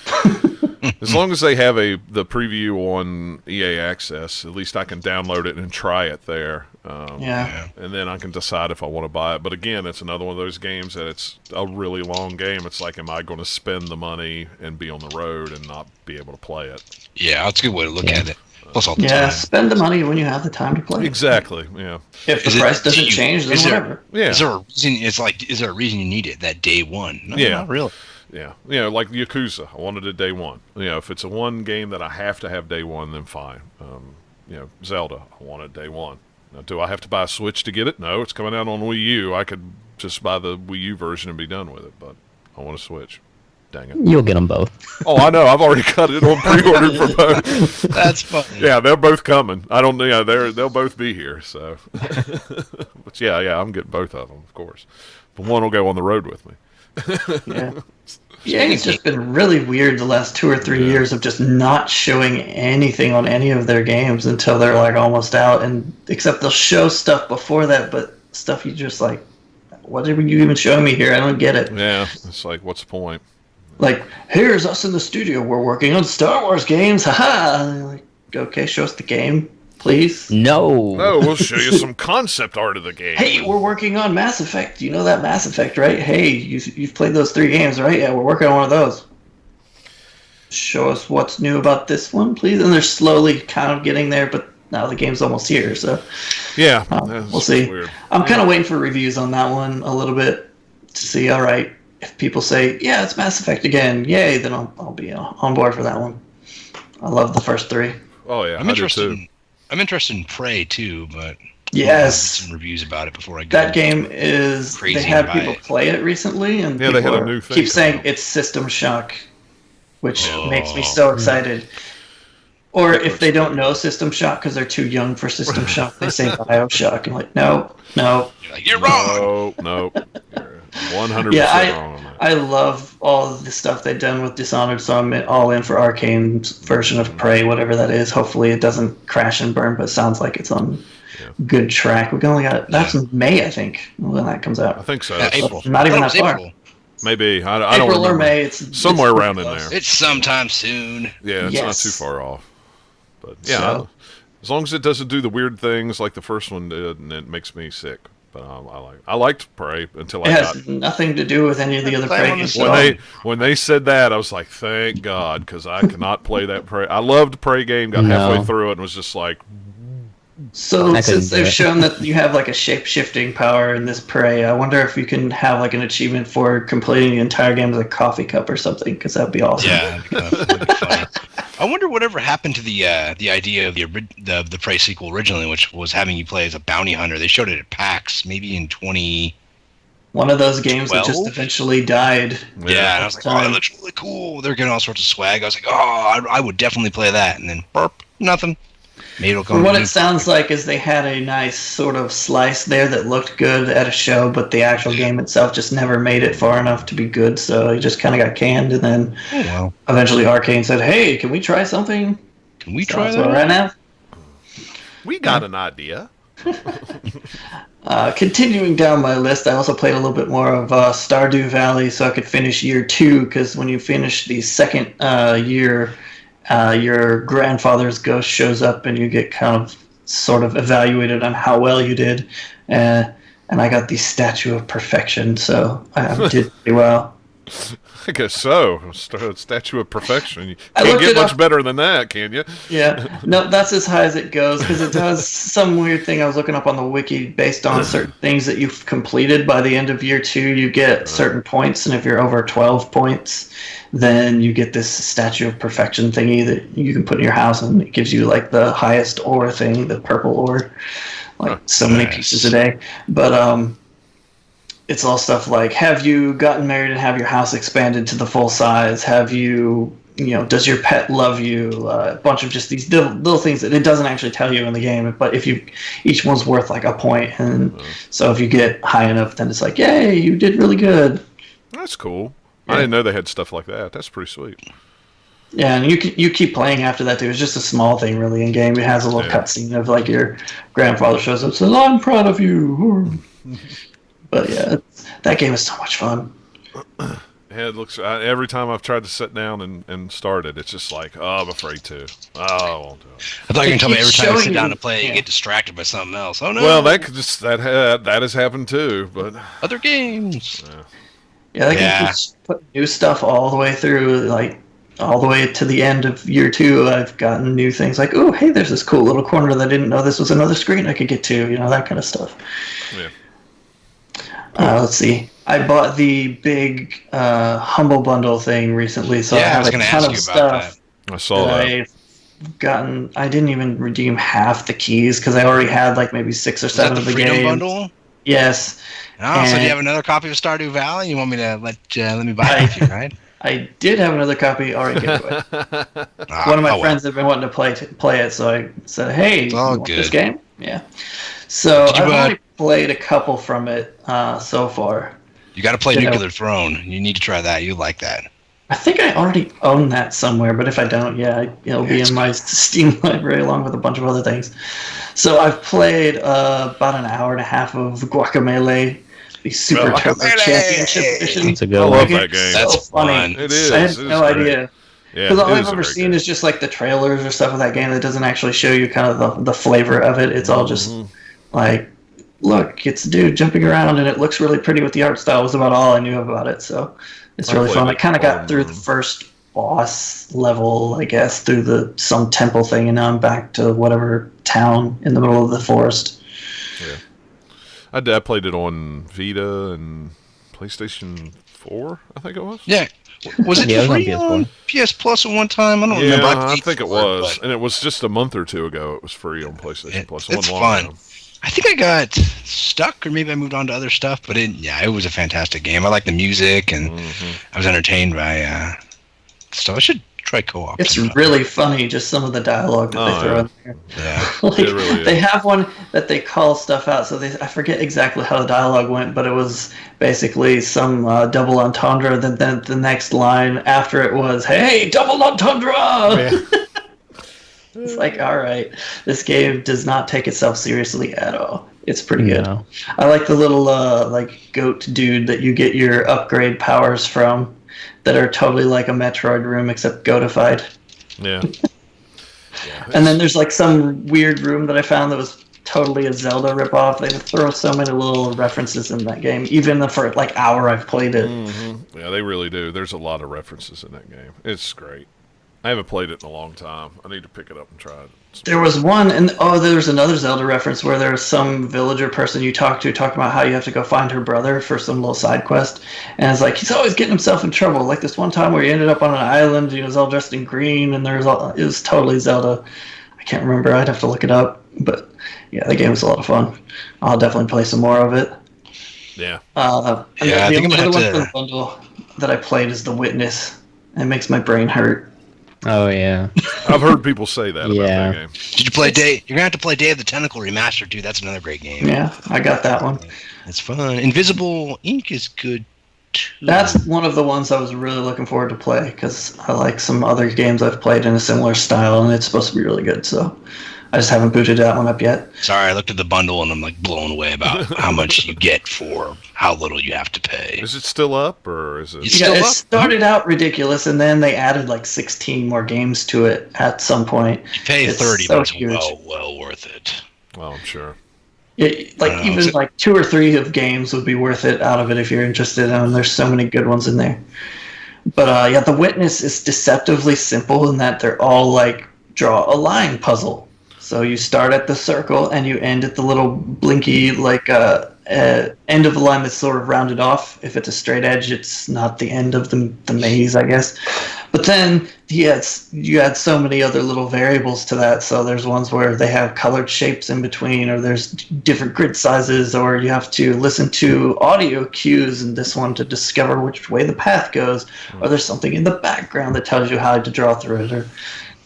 As long as they have the preview on EA Access, at least I can download it and try it there. Yeah. And then I can decide if I want to buy it. But again, it's another one of those games that it's a really long game. It's like, am I going to spend the money and be on the road and not be able to play it? Yeah, that's a good way to look at it. Plus all the Yeah, time. spend the money when you have the time to play. Exactly. Yeah. If the Is it- price doesn't do you- change, then is there- whatever. Yeah. Is there a reason? It's like, is there a reason you need it that day one? No, Yeah. not really. Yeah. You know, like Yakuza. I wanted it day one. You know, if it's a one game that I have to have day one, then fine. You know, Zelda. I want it day one. Now, do I have to buy a Switch to get it? No, it's coming out on Wii U. I could just buy the Wii U version and be done with it, but I want a Switch. Dang it. You'll get them both. Oh, I know. I've already got it on pre-order for both. That's funny. Yeah, they're both coming. I don't know. Yeah, they'll both be here. So, but yeah, I'm getting both of them, of course. But one will go on the road with me. Yeah. Yeah, it's just been really weird the last 2 or 3 years of just not showing anything on any of their games until they're like almost out, and except they'll show stuff before that, but stuff you just like, what are you even showing me here? I don't get it. Yeah, it's like, what's the point? Like, here's us in the studio. We're working on Star Wars games. Haha. And they're like, okay, show us the game, please. No. No, we'll show you some concept art of the game. Hey, we're working on Mass Effect. You know that Mass Effect, right? Hey, you've played those 3 games, right? Yeah, we're working on one of those. Show us what's new about this one, please. And they're slowly kind of getting there, but now the game's almost here, so Yeah, we'll see. Weird. I'm kind of waiting for reviews on that one a little bit to see, all right, if people say, yeah, it's Mass Effect again, yay, then I'll be on board for that one. I love the first 3. Oh yeah, I'm I do interested. too. I'm interested in Prey too, but Yes. I'll read some reviews about it before I go. That game is, Crazy they had to buy people it. play it recently, and Yeah, they people had a new thing keep saying coming out. it's System Shock, which Oh. makes me so excited. Or if they don't know System Shock because they're too young for System Shock, they say Bioshock. I'm like, no. You're like, you're wrong. No. You're 100% Yeah, wrong on that. I love all of the stuff they've done with Dishonored, so I'm all in for Arcane's version of Prey, whatever that is. Hopefully it doesn't crash and burn, but it sounds like it's on good track. We only got, that's in May, I think, when that comes I out. think so. April. Not even I thought that it was far. April. Maybe. I don't April remember. or May, it's Somewhere it's around in close. there. It's sometime soon. Yeah, it's Yes. not too far off. But yeah, So- as long as it doesn't do the weird things like the first one did, and it makes me sick. But I liked Prey until It I got has nothing to do with any of the other Play Prey on the games. side. when they said that, I was like, thank God, because I cannot play that Prey. I loved Prey game, got No. halfway through it, and was just like, So I couldn't since do they've it. shown that you have like a shape-shifting power in this Prey, I wonder if you can have like an achievement for completing the entire game with a coffee cup or something, because that'd be awesome. Yeah, that'd be funny. I wonder whatever happened to the idea of the Prey sequel originally, which was having you play as a bounty hunter. They showed it at PAX maybe in 20. One of those games that just 12? eventually died. Yeah, and I was like, oh, that looks really cool. They're getting all sorts of swag. I was like, oh, I would definitely play that. And then burp, nothing. Maybe it'll come. From what to it me. sounds like is they had a nice sort of slice there that looked good at a show, but the actual game itself just never made it far enough to be good, so it just kind of got canned, and then Oh, well, eventually Arcane said, hey, can we try something? can we try So that? right now, we got an idea. continuing down my list, I also played a little bit more of Stardew Valley so I could finish year 2, because when you finish the second year, your grandfather's ghost shows up and you get kind of sort of evaluated on how well you did. And I got the Statue of Perfection, so I did pretty well. I guess so. Statue of perfection. You I can't looked get it much up. better than that, can you? Yeah, no, that's as high as it goes because it does some weird thing I was looking up on the wiki based on certain things that you've completed by the end of year 2. You get certain points, and if you're over 12 points, then you get this statue of perfection thingy that you can put in your house, and it gives you like the highest ore thing, the purple ore, like so many Nice. pieces a day. But it's all stuff like, have you gotten married and have your house expanded to the full size? Have you, does your pet love you? A bunch of just these little things that it doesn't actually tell you in the game, but each one's worth like a point, and so if you get high enough, then it's like, yay, you did really good. That's cool. Yeah. I didn't know they had stuff like that. That's pretty sweet. Yeah, and you keep playing after that too. It's just a small thing, really, in game. It has a little cutscene of like your grandfather shows up, says, "I'm proud of you." But yeah, that game is so much fun. Yeah, it looks. Every time I've tried to sit down and start it, it's just like, oh, I'm afraid to. Oh, I won't do it. I thought you were going to tell me It every keeps time I showing sit down you- to play, you yeah. get distracted by something else. Oh no! Well, that has happened too, but other games. Yeah, they Yeah. can keep putting new stuff all the way through, like all the way to the end of year 2. I've gotten new things like, oh, hey, there's this cool little corner that I didn't know this was another screen I could get to. That kind of stuff. yeah. Let's see. I bought the big Humble Bundle thing recently, so I Yeah, I have was a going to ton ask of you about stuff that. I saw that. I've gotten. I didn't even redeem half the keys because I already had like maybe 6 or Is that 7 the of the Freedom games. Bundle? Yes, Oh, so do And- you have another copy of Stardew Valley? You want me to let me buy it with you, right? I did have another copy already given away. Ah, One of my oh, well. friends had been wanting to play it, so I said, "Hey, It's all you want this good. game?" Yeah. So Did you, I've only played a couple from it so far. You got to play You know. Nuclear Throne. You need to try that. You like that. I think I already own that somewhere, but if I don't, it'll be in my Steam library along with a bunch of other things. So I've played about an hour and a half of Guacamelee, the Super Turbo Guacamelee! Championship Edition. It's a I good love one. Like, that it's game. so That's funny. fun. It is. I had It is no great. idea. Yeah, Because all it I've is a ever great seen game. is just like the trailers or stuff of that game that doesn't actually show you kind of the flavor of it. It's all just like, look, it's a dude jumping around and it looks really pretty with the art style was about all I knew about it. So it's I really played fun. it I kind of got on, through the first boss level, I guess, through some temple thing, and now I'm back to whatever town in the middle of the forest. I played it on Vita and PlayStation 4, I think it was. Yeah. Was it Yeah, it was on free PS4. on PS Plus at one time? I don't Yeah, remember. I paid think it for was, but and it was just a month or two ago. It was free on PlayStation Plus. It it's wasn't long fun. ago. I think I got stuck, or maybe I moved on to other stuff. But it was a fantastic game. I like the music, and I was entertained by stuff. I should try co-op. It's sometime. really funny, just some of the dialogue that Oh, they throw yeah. in there. Yeah. Like, It really is. they have one that they call stuff out. So I forget exactly how the dialogue went, but it was basically some double entendre. Then the next line after it was, "Hey, double entendre!" It's like, all right, this game does not take itself seriously at all. It's pretty good. No. I like the little like goat dude that you get your upgrade powers from, that are totally like a Metroid room except goatified. Yeah. And then there's like some weird room that I found that was totally a Zelda ripoff. They throw so many little references in that game, even for like hour I've played it. Yeah, they really do. There's a lot of references in that game. It's great. I haven't played it in a long time. I need to pick it up and try it. There was one, and there was another Zelda reference where there was some villager person you talk to talking about how you have to go find her brother for some little side quest, and it's like he's always getting himself in trouble. Like this one time where he ended up on an island, he was all dressed in green, and it was totally Zelda. I can't remember. I'd have to look it up, but yeah, the game was a lot of fun. I'll definitely play some more of it. Yeah. And Yeah, I the think I'm only gonna other one have for to- the bundle that I played is The Witness. It makes my brain hurt. Oh yeah. I've heard people say that about Yeah. that game. Did you play Day? You're gonna have to play Day of the Tentacle Remastered, dude. That's another great game. Yeah, I got that one. It's fun. Invisible Ink is good too. That's one of the ones I was really looking forward to play because I like some other games I've played in a similar style, and it's supposed to be really good. So I just haven't booted that one up yet. Sorry, I looked at the bundle and I'm like blown away about how much you get for how little you have to pay. Is it still up, or is it? It's still it up. started out ridiculous, and then they added like 16 more games to it at some point. You pay It's 30, so but it's huge. well worth it. Well, I'm sure. Even like 2 or 3 of games would be worth it out of it if you're interested. And there's so many good ones in there. But yeah, The Witness is deceptively simple in that they're all like draw a line puzzle. So you start at the circle and you end at the little blinky like end of the line that's sort of rounded off. If it's a straight edge, it's not the end of the maze, I guess. But then you add so many other little variables to that. So there's ones where they have colored shapes in between, or there's different grid sizes, or you have to listen to audio cues in this one to discover which way the path goes, or there's something in the background that tells you how to draw through it, or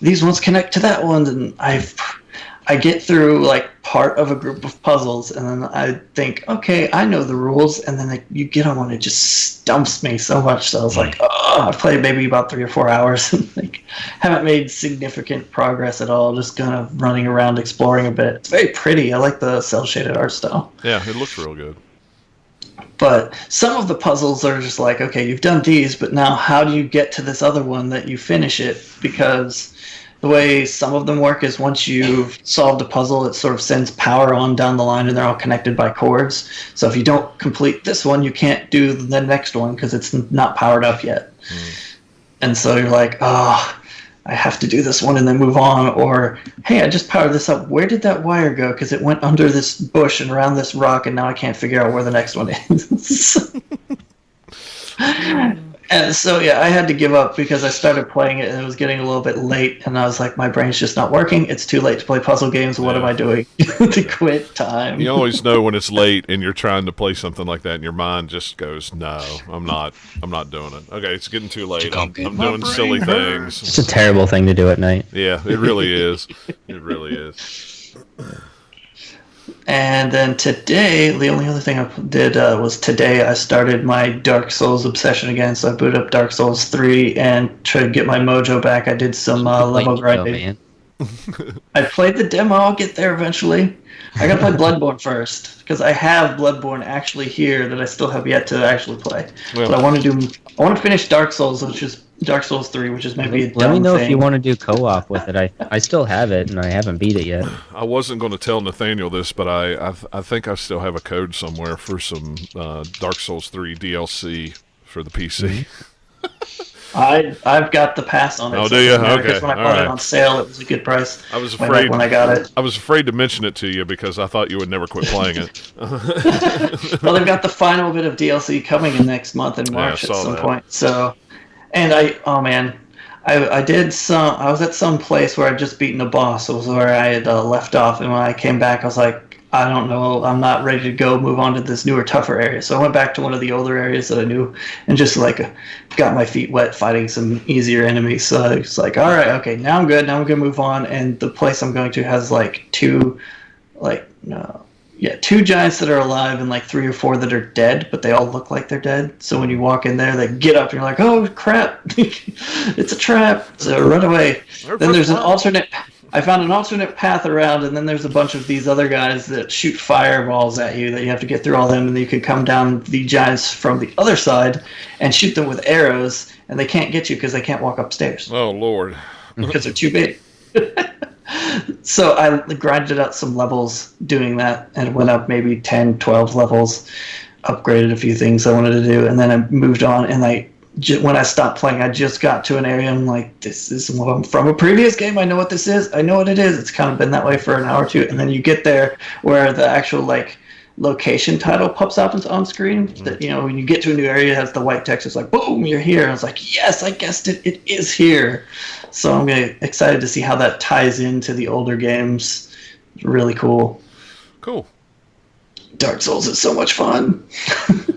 these ones connect to that one, and I get through like part of a group of puzzles, and then I think, okay, I know the rules, and then you get on one, it just stumps me so much. So I was like, oh, I played maybe about 3 or 4 hours, and like haven't made significant progress at all. Just kind of running around exploring a bit. It's very pretty. I like the cel shaded art style. Yeah, it looks real good. But some of the puzzles are just like, okay, you've done these, but now how do you get to this other one that you finish it? Because the way some of them work is once you've solved a puzzle, it sort of sends power on down the line, and they're all connected by cords. So if you don't complete this one, you can't do the next one because it's not powered up yet. And so you're like, oh, I have to do this one and then move on. Or, hey, I just powered this up. Where did that wire go? Because it went under this bush and around this rock, and now I can't figure out where the next one is. And so, yeah, I had to give up because I started playing it and it was getting a little bit late. And I was like, my brain's just not working. It's too late to play puzzle games. What am I doing? To quit time. You always know when it's late and you're trying to play something like that and your mind just goes, no, I'm not doing it. Okay, it's getting too late. I'm doing silly things. It's a terrible thing to do at night. Yeah, it really is. It really is. And then today, the only other thing I did was today I started my Dark Souls obsession again. So I booted up Dark Souls 3 and tried to get my mojo back. I did some level grinding. I played the demo. I'll get there eventually. I gotta play Bloodborne first because I have Bloodborne actually here that I still have yet to actually play. Well, but I want to finish Dark Souls, which is Dark Souls 3, which is maybe a dumb Let me know thing. if you want to do co-op with it. I still have it, and I haven't beat it yet. I wasn't going to tell Nathaniel this, but I think I still have a code somewhere for some Dark Souls 3 DLC for the PC. I've got the pass on it. Oh, do you? Okay. Because when I bought it on sale, it was a good price. I was afraid when I got it. I was afraid to mention it to you because I thought you would never quit playing it. Well, they've got the final bit of DLC coming in next month in March at some point. So, and I was at some place where I'd just beaten a boss. It was where I had left off, and when I came back, I was like, I don't know, I'm not ready to go move on to this newer, tougher area. So I went back to one of the older areas that I knew and just like got my feet wet fighting some easier enemies. So I was like, all right, okay, now I'm good. Now I'm going to move on. And the place I'm going to has like two giants that are alive and like 3 or 4 that are dead, but they all look like they're dead. So when you walk in there, they get up and you're like, oh crap, it's a trap. So run away. Then there's an alternate... I found an alternate path around, and then there's a bunch of these other guys that shoot fireballs at you that you have to get through all them, and then you can come down the giants from the other side and shoot them with arrows, and they can't get you because they can't walk upstairs. Oh, Lord. Because they're too big. So I grinded out some levels doing that, and went up maybe 10, 12 levels, upgraded a few things I wanted to do, and then I moved on, and when I stopped playing, I just got to an area. I'm like, this is from a previous game. I know what this is. I know what it is. It's kind of been that way for an hour or two. And then you get there where the actual like location title pops up on screen. That, you know, when you get to a new area, it has the white text. It's like, boom, you're here. And I was like, yes, I guessed it. It is here. So I'm excited to see how that ties into the older games. It's really cool. Cool. Dark Souls is so much fun.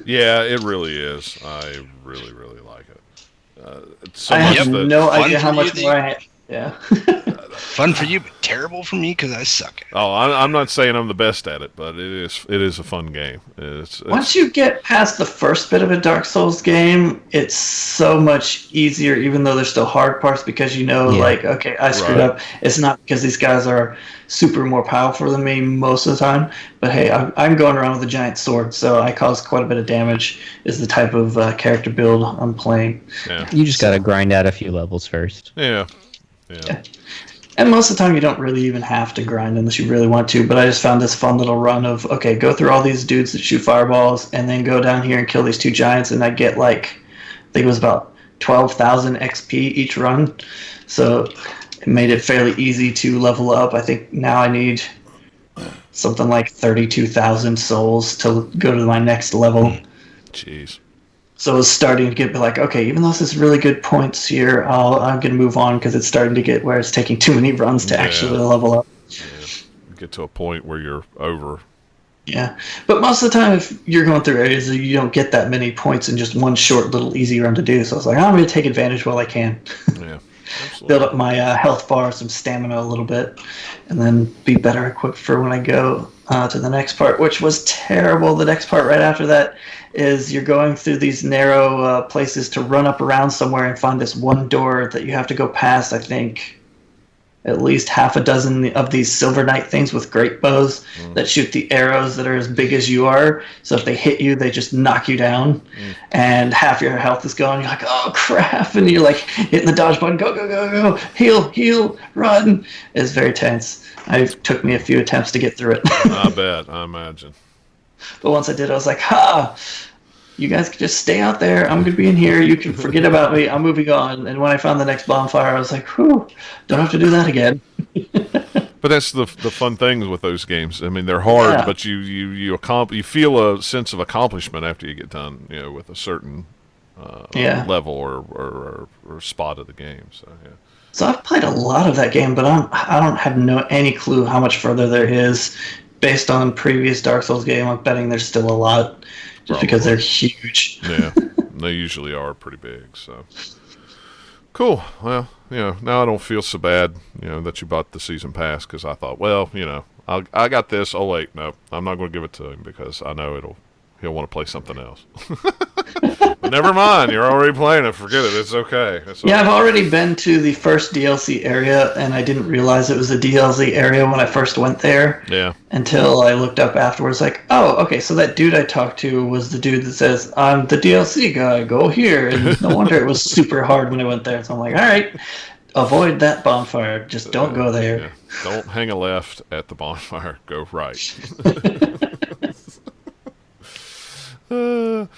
Yeah, it really is. I really, really like it. I have no idea how much more I have. Yeah. Fun for you, but terrible for me because I suck at it. Oh, I'm not saying I'm the best at it, but it is a fun game. Once you get past the first bit of a Dark Souls game, it's so much easier, even though there's still hard parts, because like, okay, I screwed up. It's not because these guys are super more powerful than me most of the time, but hey, I'm going around with a giant sword, so I cause quite a bit of damage, is the type of character build I'm playing. Yeah. You just got to grind out a few levels first. Yeah. And most of the time, you don't really even have to grind unless you really want to. But I just found this fun little run of, okay, go through all these dudes that shoot fireballs, and then go down here and kill these 2 giants, and I get like, I think it was about 12,000 XP each run. So it made it fairly easy to level up. I think now I need something like 32,000 souls to go to my next level. Jeez. So it's starting to get like, okay, even though this is really good points here, I'm going to move on because it's starting to get where it's taking too many runs to actually level up. Yeah. Get to a point where you're over. Yeah. But most of the time, if you're going through areas, you don't get that many points in just one short little easy run to do. So I was like, I'm going to take advantage while I can. Yeah. Absolutely. Build up my health bar, some stamina a little bit, and then be better equipped for when I go to the next part, which was terrible. The next part right after that is you're going through these narrow places to run up around somewhere and find this one door that you have to go past, I think, at least half a dozen of these Silver Knight things with great bows that shoot the arrows that are as big as you are. So if they hit you, they just knock you down, and half your health is gone. You're like, oh crap, and you're like hitting the dodge button, go, go, go, go, heal, run. It's very tense. It took me a few attempts to get through it. I bet. I imagine. But once I did, I was like, ha! You guys can just stay out there. I'm going to be in here. You can forget about me. I'm moving on. And when I found the next bonfire, I was like, whew, don't have to do that again. But that's the fun things with those games. I mean, they're hard, but you feel a sense of accomplishment after you get done, with a certain level or spot of the game. So yeah. So I've played a lot of that game, but I don't have any clue how much further there is. Based on previous Dark Souls game, I'm betting there's still a lot, just because they're huge. Yeah, they usually are pretty big. So cool. Well, now I don't feel so bad, that you bought the season pass, because I thought, well, I got this. Oh wait, no, I'm not going to give it to him because I know he'll want to play something else. But never mind, you're already playing it. Forget it. It's okay. I've already been to the first DLC area, and I didn't realize it was a DLC area when I first went there. Yeah. Until I looked up afterwards, like, oh, okay, so that dude I talked to was the dude that says, I'm the DLC guy, go here. And no wonder it was super hard when I went there. So I'm like, all right, avoid that bonfire. Just don't go there. Yeah. Don't hang a left at the bonfire. Go right. All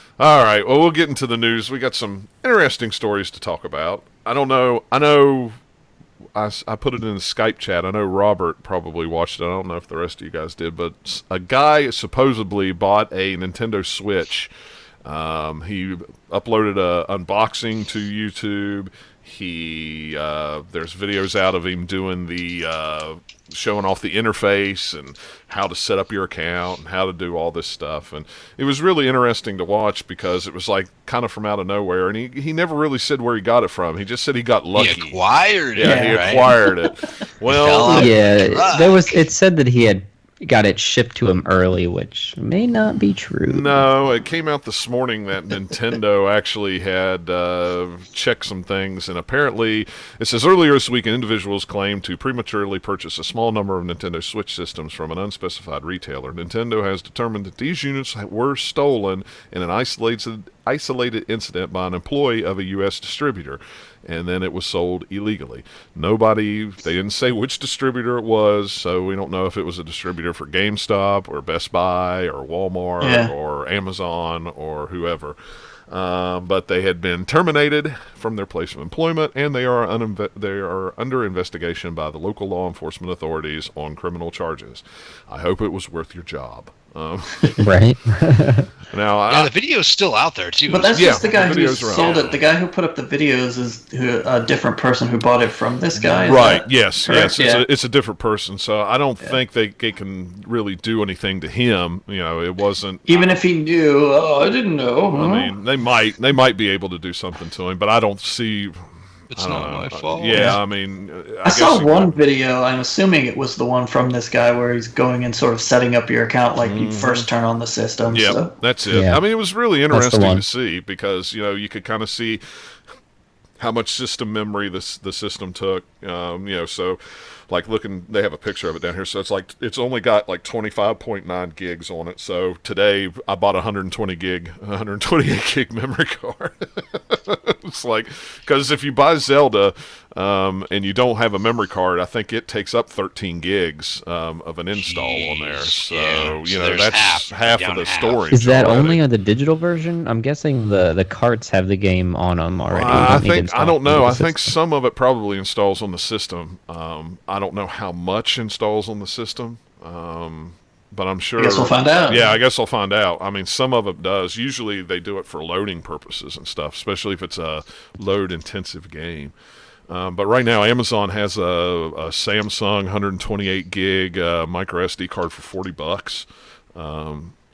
right. Well, we'll get into the news. We got some interesting stories to talk about. I don't know. I know I put it in the Skype chat. I know Robert probably watched it. I don't know if the rest of you guys did, but a guy supposedly bought a Nintendo Switch. He uploaded a unboxing to YouTube. There's videos out of him doing the showing off the interface and how to set up your account and how to do all this stuff. And it was really interesting to watch because it was like kind of from out of nowhere. And he never really said where he got it from. He just said he got lucky. He acquired it. Yeah, he acquired it. Well, it said that he had got it shipped to him early, which may not be true. No, it came out this morning that Nintendo actually had checked some things, and apparently it says earlier this week individuals claimed to prematurely purchase a small number of Nintendo Switch systems from an unspecified retailer. Nintendo has determined that these units were stolen in an isolated incident by an employee of a U.S. distributor, and then it was sold illegally. They didn't say which distributor it was, so we don't know if it was a distributor for GameStop or Best Buy or Walmart or Amazon or whoever. But they had been terminated from their place of employment, and they are under investigation by the local law enforcement authorities on criminal charges. I hope it was worth your job. Right. Now, the video is still out there too. But that's just the guy who sold it. The guy who put up the videos is a different person who bought it from this guy. Right. Yes. Correct? Yes. It's a different person. So I don't think they can really do anything to him. It wasn't. Even if he knew, I didn't know. I mean, they might be able to do something to him, but I don't see. It's not my fault. Yeah, I mean, I saw one video. I'm assuming it was the one from this guy where he's going and sort of setting up your account like you first turn on the system. Yeah, so. That's it. Yeah. I mean, it was really interesting to see because you could kind of see how much system memory the system took. So like they have a picture of it down here. So it's only got like 25.9 gigs on it. So today I bought a 128 gig memory card. It's like, because if you buy Zelda and you don't have a memory card, I think it takes up 13 gigs of an install on there. So, yeah. So know, there's that's half of the storage. Is that already. only on the digital version? I'm guessing the carts have the game on them already. I don't know. I think some of it probably installs on the system. I don't know how much installs on the system. But I'm sure. I guess we'll find out. Yeah, I guess I'll find out. I mean, some of it does. Usually they do it for loading purposes and stuff, especially if it's a load-intensive game. But right now, Amazon has a Samsung 128 gig micro SD card for $40.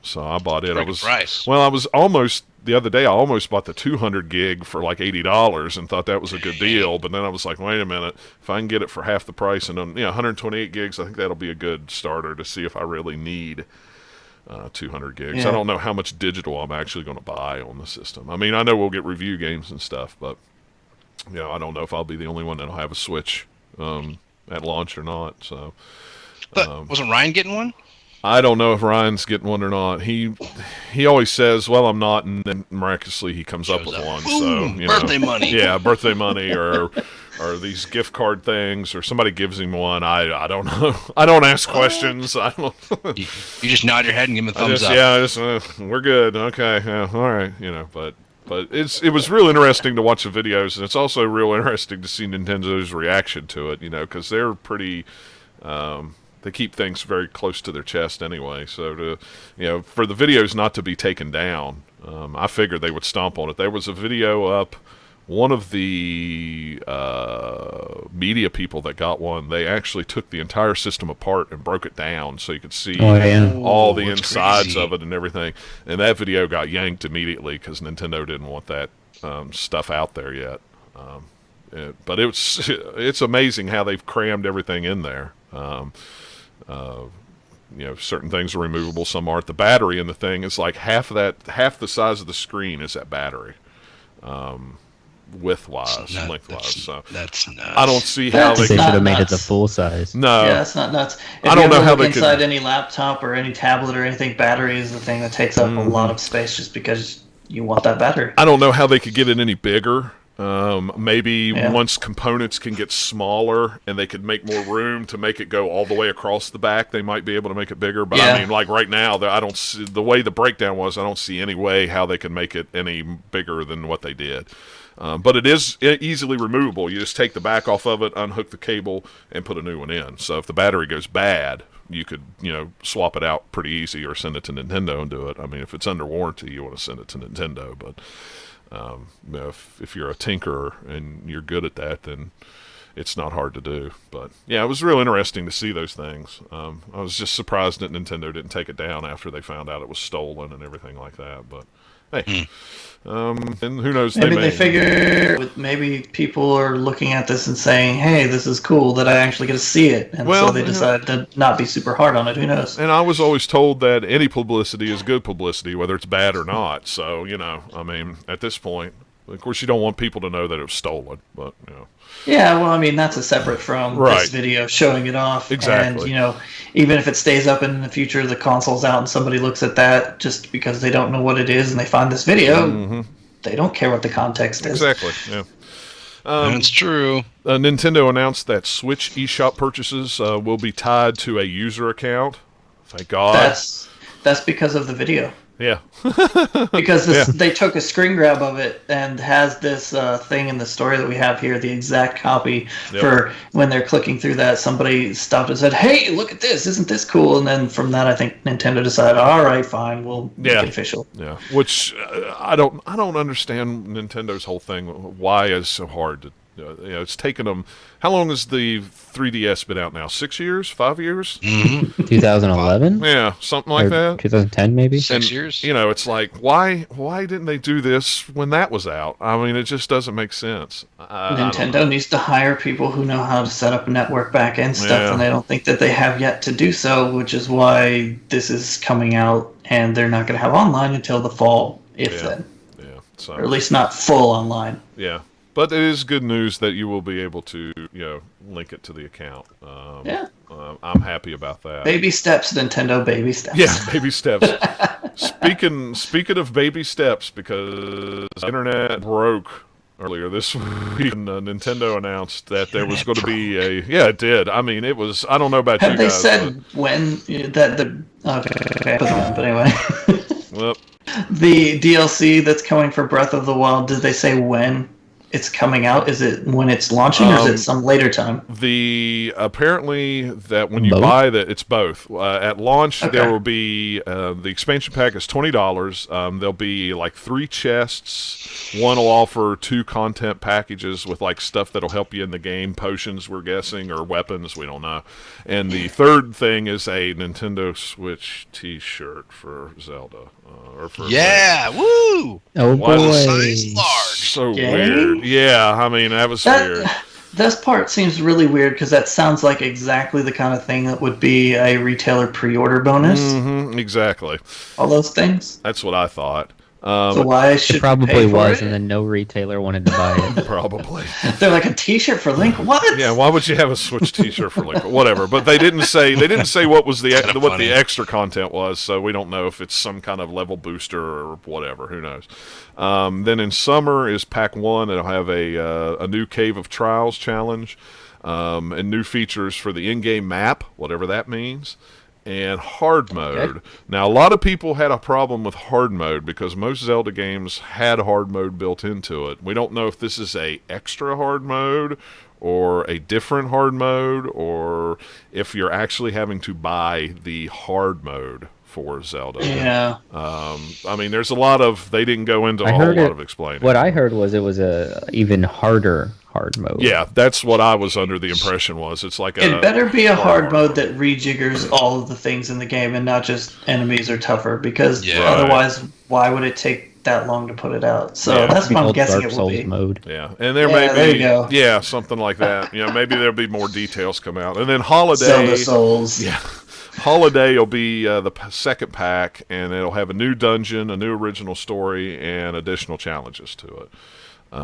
So I bought it. Price. Well, I was almost the other day. I almost bought the 200 gig for like $80 and thought that was a good deal. But then I was like, wait a minute, if I can get it for half the price and 128 gigs, I think that'll be a good starter to see if I really need 200 gigs. Yeah. I don't know how much digital I'm actually going to buy on the system. I mean, I know we'll get review games and stuff, but I don't know if I'll be the only one that'll have a Switch at launch or not. So, But wasn't Ryan getting one? I don't know if Ryan's getting one or not. He always says, "Well, I'm not," and then miraculously he comes up with one. Boom, So birthday money. Yeah, birthday money or these gift card things, or somebody gives him one. I don't know. I don't ask questions. I don't. You just nod your head and give him a thumbs up. We're good. Okay, yeah, all right. But it was real interesting to watch the videos, and it's also real interesting to see Nintendo's reaction to it. Because they're pretty. They keep things very close to their chest anyway. So for the videos not to be taken down, I figured they would stomp on it. There was a video up. One of the media people that got one, they actually took the entire system apart and broke it down so you could see all the insides of it and everything. And that video got yanked immediately because Nintendo didn't want that stuff out there yet. But it's amazing how they've crammed everything in there. Certain things are removable, some aren't. The battery in the thing is like half the size of the screen is that battery, width-wise, lengthwise. So that's nuts. I don't see how They they should not have made it the nuts. full size. No, Yeah, that's not nuts. If I don't you know ever how look they inside could. any laptop or any tablet or anything, battery is the thing that takes up a lot of space just because you want that battery. I don't know how they could get it any bigger. Maybe Yeah. once components can get smaller and they could make more room to make it go all the way across the back, they might be able to make it bigger. But Yeah. I mean, like right now, I don't see the way the breakdown was. I don't see any way how they could make it any bigger than what they did. But it is easily removable. You just take the back off of it, unhook the cable, and put a new one in. So if the battery goes bad, you could swap it out pretty easy or send it to Nintendo and do it. I mean, if it's under warranty, you want to send it to Nintendo, but. If you're a tinkerer and you're good at that, then it's not hard to do. But yeah, it was real interesting to see those things. I was just surprised that Nintendo didn't take it down after they found out it was stolen and everything like that. But hey, and who knows? Maybe may. they figure maybe people are looking at this and saying, "Hey, this is cool that I actually get to see it," and Well, so they decide to not be super hard on it. Who knows? And I was always told that any publicity is good publicity, whether it's bad or not. So I mean, at this point, of course, you don't want people to know that it was stolen, but Yeah, well, I mean, that's a separate from Right. this video showing it off. Exactly. And, even if it stays up in the future, the console's out and somebody looks at that just because they don't know what it is and they find this video, they don't care what the context is. exactly, yeah. That's true. Nintendo announced that Switch eShop purchases will be tied to a user account. Thank God. That's because of the video. Yeah. Because they took a screen grab of it and has this thing in the story that we have here, the exact copy for when they're clicking through that. Somebody stopped and said, "Hey, look at this! Isn't this cool?" And then from that, I think Nintendo decided, "All right, fine, we'll make it official." Yeah. Which I don't understand Nintendo's whole thing. Why it's so hard to. It's taken them. How long has the 3DS been out now? 6 years? 5 years? 2011? Yeah, something like Or that. 2010 maybe? 6 years. It's like why didn't they do this when that was out? I mean, it just doesn't make sense. I don't Nintendo know. needs to hire people who know how to set up network back-end stuff, Yeah. and they don't think that they have yet to do so, which is why this is coming out, and they're not going to have online until the fall, if then. Yeah. So Or at least not full online. yeah. But it is good news that you will be able to, link it to the account. Yeah. I'm happy about that. Baby steps, Nintendo, baby steps. Yeah, baby steps. Speaking of baby steps, because the internet broke earlier this week, and Nintendo announced that there was going to be a. Yeah, it did. I mean, it was. I don't know about Have you they guys. said when that the okay, but anyway, Well, the DLC that's coming for Breath of the Wild, did they say when it's coming out? Is it when it's launching, or is it some later time? apparently that when you Both? buy that, it's both. At launch, Okay. there will be the expansion pack is $20. There'll be like 3 chests. One will offer 2 content packages with like stuff that'll help you in the game, potions, we're guessing, or weapons, we don't know. And the third thing is a Nintendo Switch T-shirt for Zelda, or for Yeah, woo! Oh Why boy. is Size large. So Game? weird. Yeah, I mean that was weird. This part seems really weird because that sounds like exactly the kind of thing that would be a retailer pre-order bonus. Exactly. All those things. That's what I thought. So why should It probably we pay for was, it? and then no retailer wanted to buy it. Probably. They're like a T-shirt for Link. What? Yeah. Why would you have a Switch T-shirt for Link? Whatever. But they didn't say what was Kinda what funny. the extra content was. So we don't know if it's some kind of level booster or whatever. Who knows? Then in summer is Pack 1. It'll have a new Cave of Trials challenge, and new features for the in-game map, whatever that means. And hard mode. Now, a lot of people had a problem with hard mode because most Zelda games had hard mode built into it. We don't know if this is a extra hard mode or a different hard mode, or if you're actually having to buy the hard mode for Zelda. Yeah. I mean, there's a lot of. They didn't go into I a whole heard lot it- of explaining. What I heard was it was a even harder hard mode. Yeah, that's what I was under the impression was. It's like It better be a hard mode that rejiggers all of the things in the game and not just enemies are tougher, because Yeah. otherwise, why would it take that long to put it out? So Yeah. that's what I'm Old guessing Dark it will Souls be. mode. Yeah, and there Yeah, may there be, you go. yeah, something like that. You know, maybe there'll be more details come out, and then Holiday, Zelda Souls. yeah, Holiday will be the second pack, and it'll have a new dungeon, a new original story, and additional challenges to it.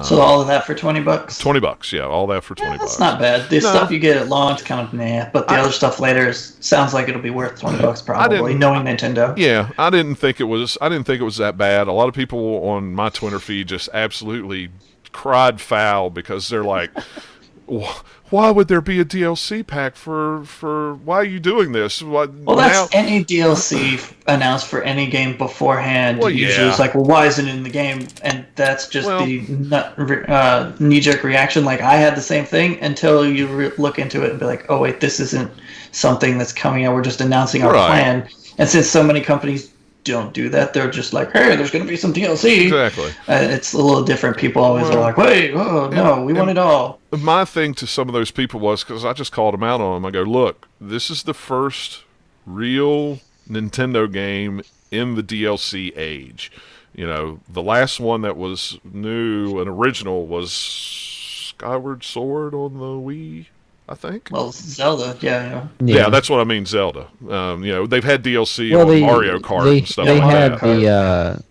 So all of that for $20. $20, yeah, all that for $20. That's not bad. The stuff you get at launch kind of nah, but the other stuff later sounds like it'll be worth $20 probably, didn't- knowing Nintendo. Yeah, I didn't think it was that bad. A lot of people on my Twitter feed just absolutely cried foul because they're like, why would there be a DLC pack for why are you doing this? Well, that's any DLC announced for any game beforehand. Well, Usually yeah. it's like, well, why isn't it in the game? And that's just Well- the knee-jerk reaction. Like, I had the same thing until you look into it and be like, oh, wait, this isn't something that's coming out. We're just announcing our Right. plan. And since so many companies don't do that, they're just like, hey, there's going to be some DLC. Exactly. It's a little different. People always are like, wait, oh, no, we want it all. My thing to some of those people was, because I just called them out on them, I go, look, this is the first real Nintendo game in the DLC age. You know, the last one that was new and original was Skyward Sword on the Wii, I think. Well, Zelda, yeah. Yeah, that's what I mean, Zelda. You know, they've had DLC Well, on Mario Kart they, and stuff they like had that. the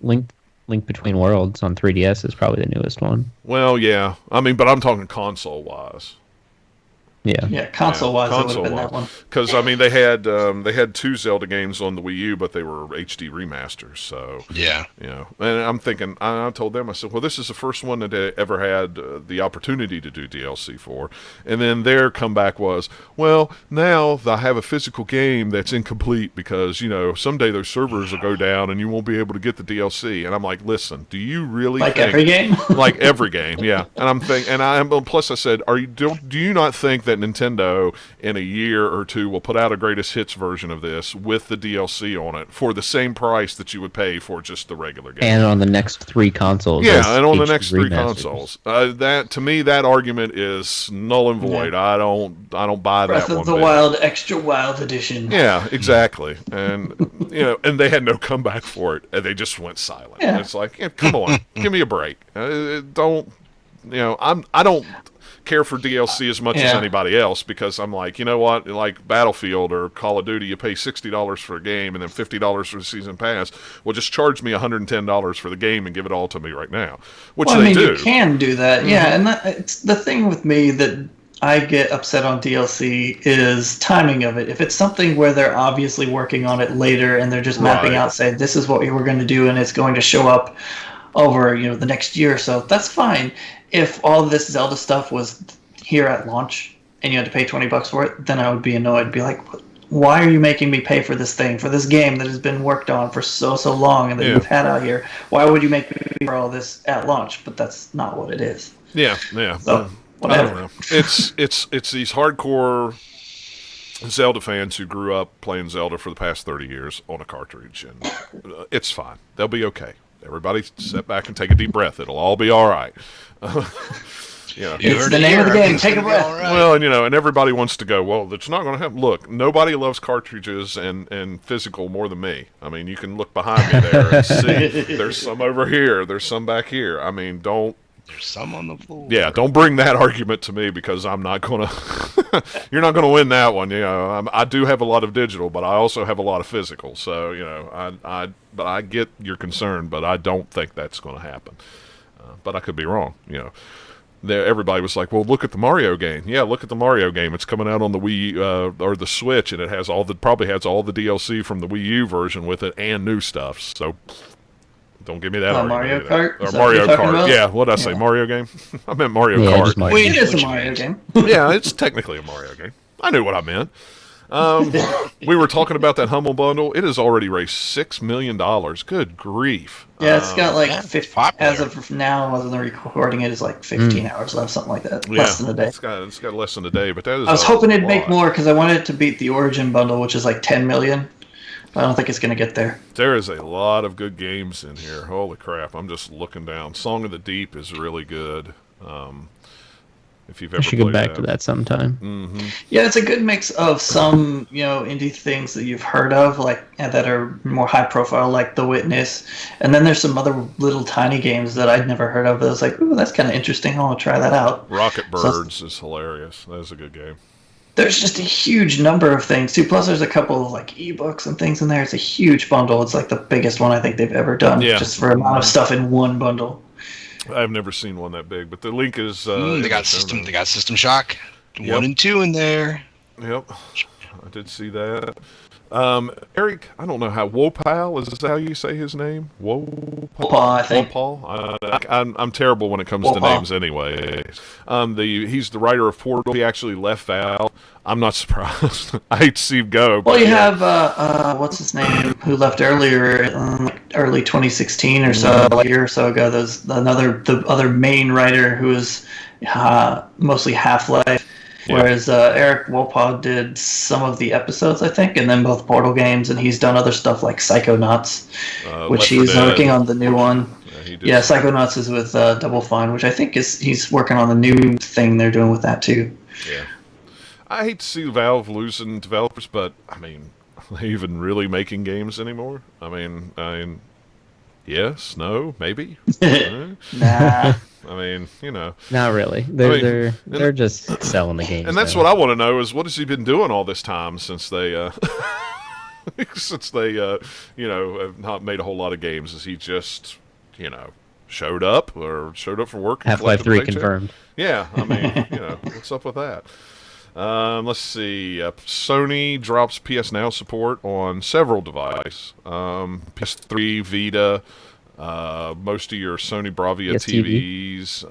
Link Between Worlds on 3DS is probably the newest one. Well, yeah. I mean, but I'm talking console-wise. Yeah. Yeah, console-wise, it would have been Console-wise. that one. Because I mean, they had 2 Zelda games on the Wii U, but they were HD remasters. So Yeah. you know, and I'm thinking, I told them, I said, well, this is the first one that they ever had the opportunity to do DLC for. And then their comeback was, well, now I have a physical game that's incomplete because, you know, someday those servers will go down and you won't be able to get the DLC. And I'm like, listen, do you really Like think... every game? Like every game, yeah. And I'm thinking, plus I said, do you not think that Nintendo in a year or two will put out a greatest hits version of this with the DLC on it for the same price that you would pay for just the regular game? And on the next 3 consoles. as Yeah, and on the HD next 3 remasters. consoles. That to me, that argument is null and void. Yeah. I don't buy Breath that of one. the bit. Wild Extra Wild Edition. Yeah, exactly. And you know, and they had no comeback for it, and they just went silent. Yeah. It's like, yeah, come on, give me a break. Don't, you know, I don't care for DLC as much as Yeah. anybody else because I'm like, you know what, like Battlefield or Call of Duty, you pay $60 for a game and then $50 for the season pass. Well, just charge me $110 for the game and give it all to me right now, which Well, I they mean, do. you can do that, yeah. And it's the thing with me that I get upset on DLC is timing of it. If it's something where they're obviously working on it later and they're just mapping Right. out, say, this is what we were going to do, and it's going to show up over the next year or so, that's fine. If all of this Zelda stuff was here at launch and you had to pay $20 for it, then I would be annoyed. I'd be like, why are you making me pay for this thing, for this game that has been worked on for so long and that you've had out here? Why would you make me pay for all this at launch? But that's not what it is. Yeah. So, I don't know. It's these hardcore Zelda fans who grew up playing Zelda for the past 30 years on a cartridge, and it's fine. They'll be okay. Everybody sit back and take a deep breath. It'll all be all right. It's the name of the game. Take a breath. Right. Well, and everybody wants to go, well, it's not going to happen. Look, nobody loves cartridges and physical more than me. I mean, you can look behind me there and see there's some over here. There's some back here. I mean, There's some on the floor. Yeah, don't bring that argument to me because I'm not going to – you're not going to win that one. I do have a lot of digital, but I also have a lot of physical. So, but I get your concern, but I don't think that's going to happen. But I could be wrong, Everybody was like, well, look at the Mario game. Yeah, look at the Mario game. It's coming out on the Wii or the Switch, and it has probably has all the DLC from the Wii U version with it and new stuff. So – don't give me that. Mario Kart? Or Mario Kart. Yeah, what did I say? Mario game? I meant Mario Kart. Mario. It is a Mario game. Yeah, it's technically a Mario game. I knew what I meant. We were talking about that Humble Bundle. It has already raised $6 million. Good grief. Yeah, it's got like 50, popular. as of now, other than recording it, is like 15 hours left, something like that. Less than a day. It's got less than a day, but that is I was hoping it'd make lot. more because I wanted it to beat the Origin bundle, which is like 10 million. I don't think it's going to get there. There is a lot of good games in here. Holy crap. I'm just looking down. Song of the Deep is really good. If you've ever I should go played back to that sometime. Mm-hmm. Yeah, it's a good mix of some, indie things that you've heard of, like that are more high profile, like The Witness, and then there's some other little tiny games that I'd never heard of. That was like, ooh, that's kind of interesting. I want to try that out. Rocket Birds is hilarious. That is a good game. There's just a huge number of things too. Plus, there's a couple of like ebooks and things in there. It's a huge bundle. It's like the biggest one I think they've ever done, just for amount of stuff in one bundle. I've never seen one that big, but the link is. They got System Shock 1 and 2 in there. Yep, I did see that. Eric, I don't know how Wopal is that how you say his name? Wopal, I think. Wopal. I'm terrible when it comes to Wopal. names anyway. He's the writer of Portal. He actually left Valve. I'm not surprised. I hate to see him go. Well, you have what's his name, who left earlier, early 2016 or so, like a year or so ago. There's the other main writer who is mostly Half-Life. Yeah. Whereas Eric Wopal did some of the episodes, I think, and then both Portal games, and he's done other stuff like Psychonauts, which Left 4 he's Dead. working on the new one. Yeah, Psychonauts is with Double Fine, which I think he's working on the new thing they're doing with that too. Yeah. I hate to see Valve losing developers, but I mean, are they even really making games anymore? I mean, yes, no, maybe. Nah. I mean, Not really. They're just selling the games. and that's though. what I want to know is what has he been doing all this time since they have not made a whole lot of games? Is he just showed up for work? and Half-Life collected a 3 paycheck? confirmed. Yeah, I mean, what's up with that? Let's see. Sony drops PS Now support on several devices. PS3, Vita, most of your Sony Bravia PS TV. TVs,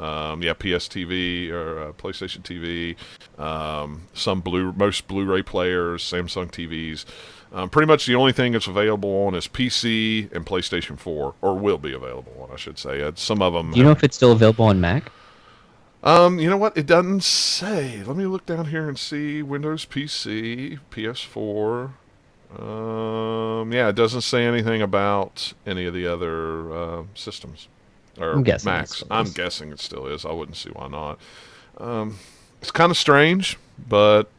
PS TV or PlayStation TV, most Blu-ray players, Samsung TVs. Pretty much the only thing that's available on is PC and PlayStation 4, or will be available on, I should say. Some of them. Do you know if it's still available on Mac? You know what? It doesn't say. Let me look down here and see. Windows PC, PS4. It doesn't say anything about any of the other systems or I'm guessing it Macs. still I'm is. guessing it still is. I wouldn't see why not. It's kind of strange, but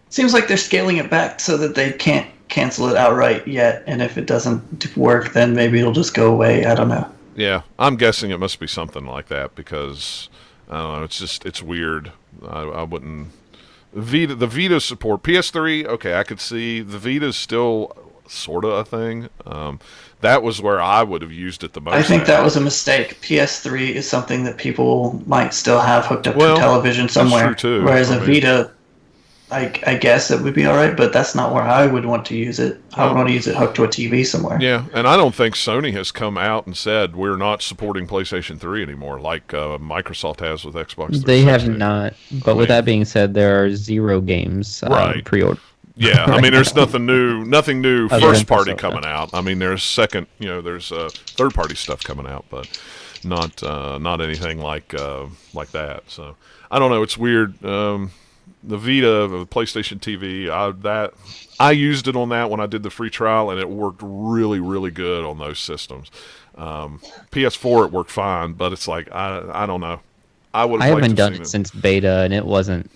Seems like they're scaling it back so that they can't cancel it outright yet, and if it doesn't work, then maybe it'll just go away. I don't know. yeah, I'm guessing it must be something like that because I don't know. It's weird. I wouldn't. The Vita support PS3. Okay, I could see the Vita's still sort of a thing. That was where I would have used it the most. I think that was a mistake. PS3 is something that people might still have hooked up Well, to television that's somewhere, true, too. whereas I a mean- Vita, I guess it would be all right, but that's not where I would want to use it. I would want to use it hooked to a TV somewhere. Yeah, and I don't think Sony has come out and said we're not supporting PlayStation 3 anymore, like Microsoft has with Xbox 360. They have not. But with that being said, there are 0 games Right. pre-ordered. Yeah, I mean, there's nothing new Other first than party Persona. coming out. I mean, there's there's third party stuff coming out, but not anything like that. So I don't know. It's weird. The Vita, the PlayStation TV, I used it on that when I did the free trial, and it worked really, really good on those systems. PS4 it worked fine, but it's like I don't know. I would. I haven't done it since beta, and it wasn't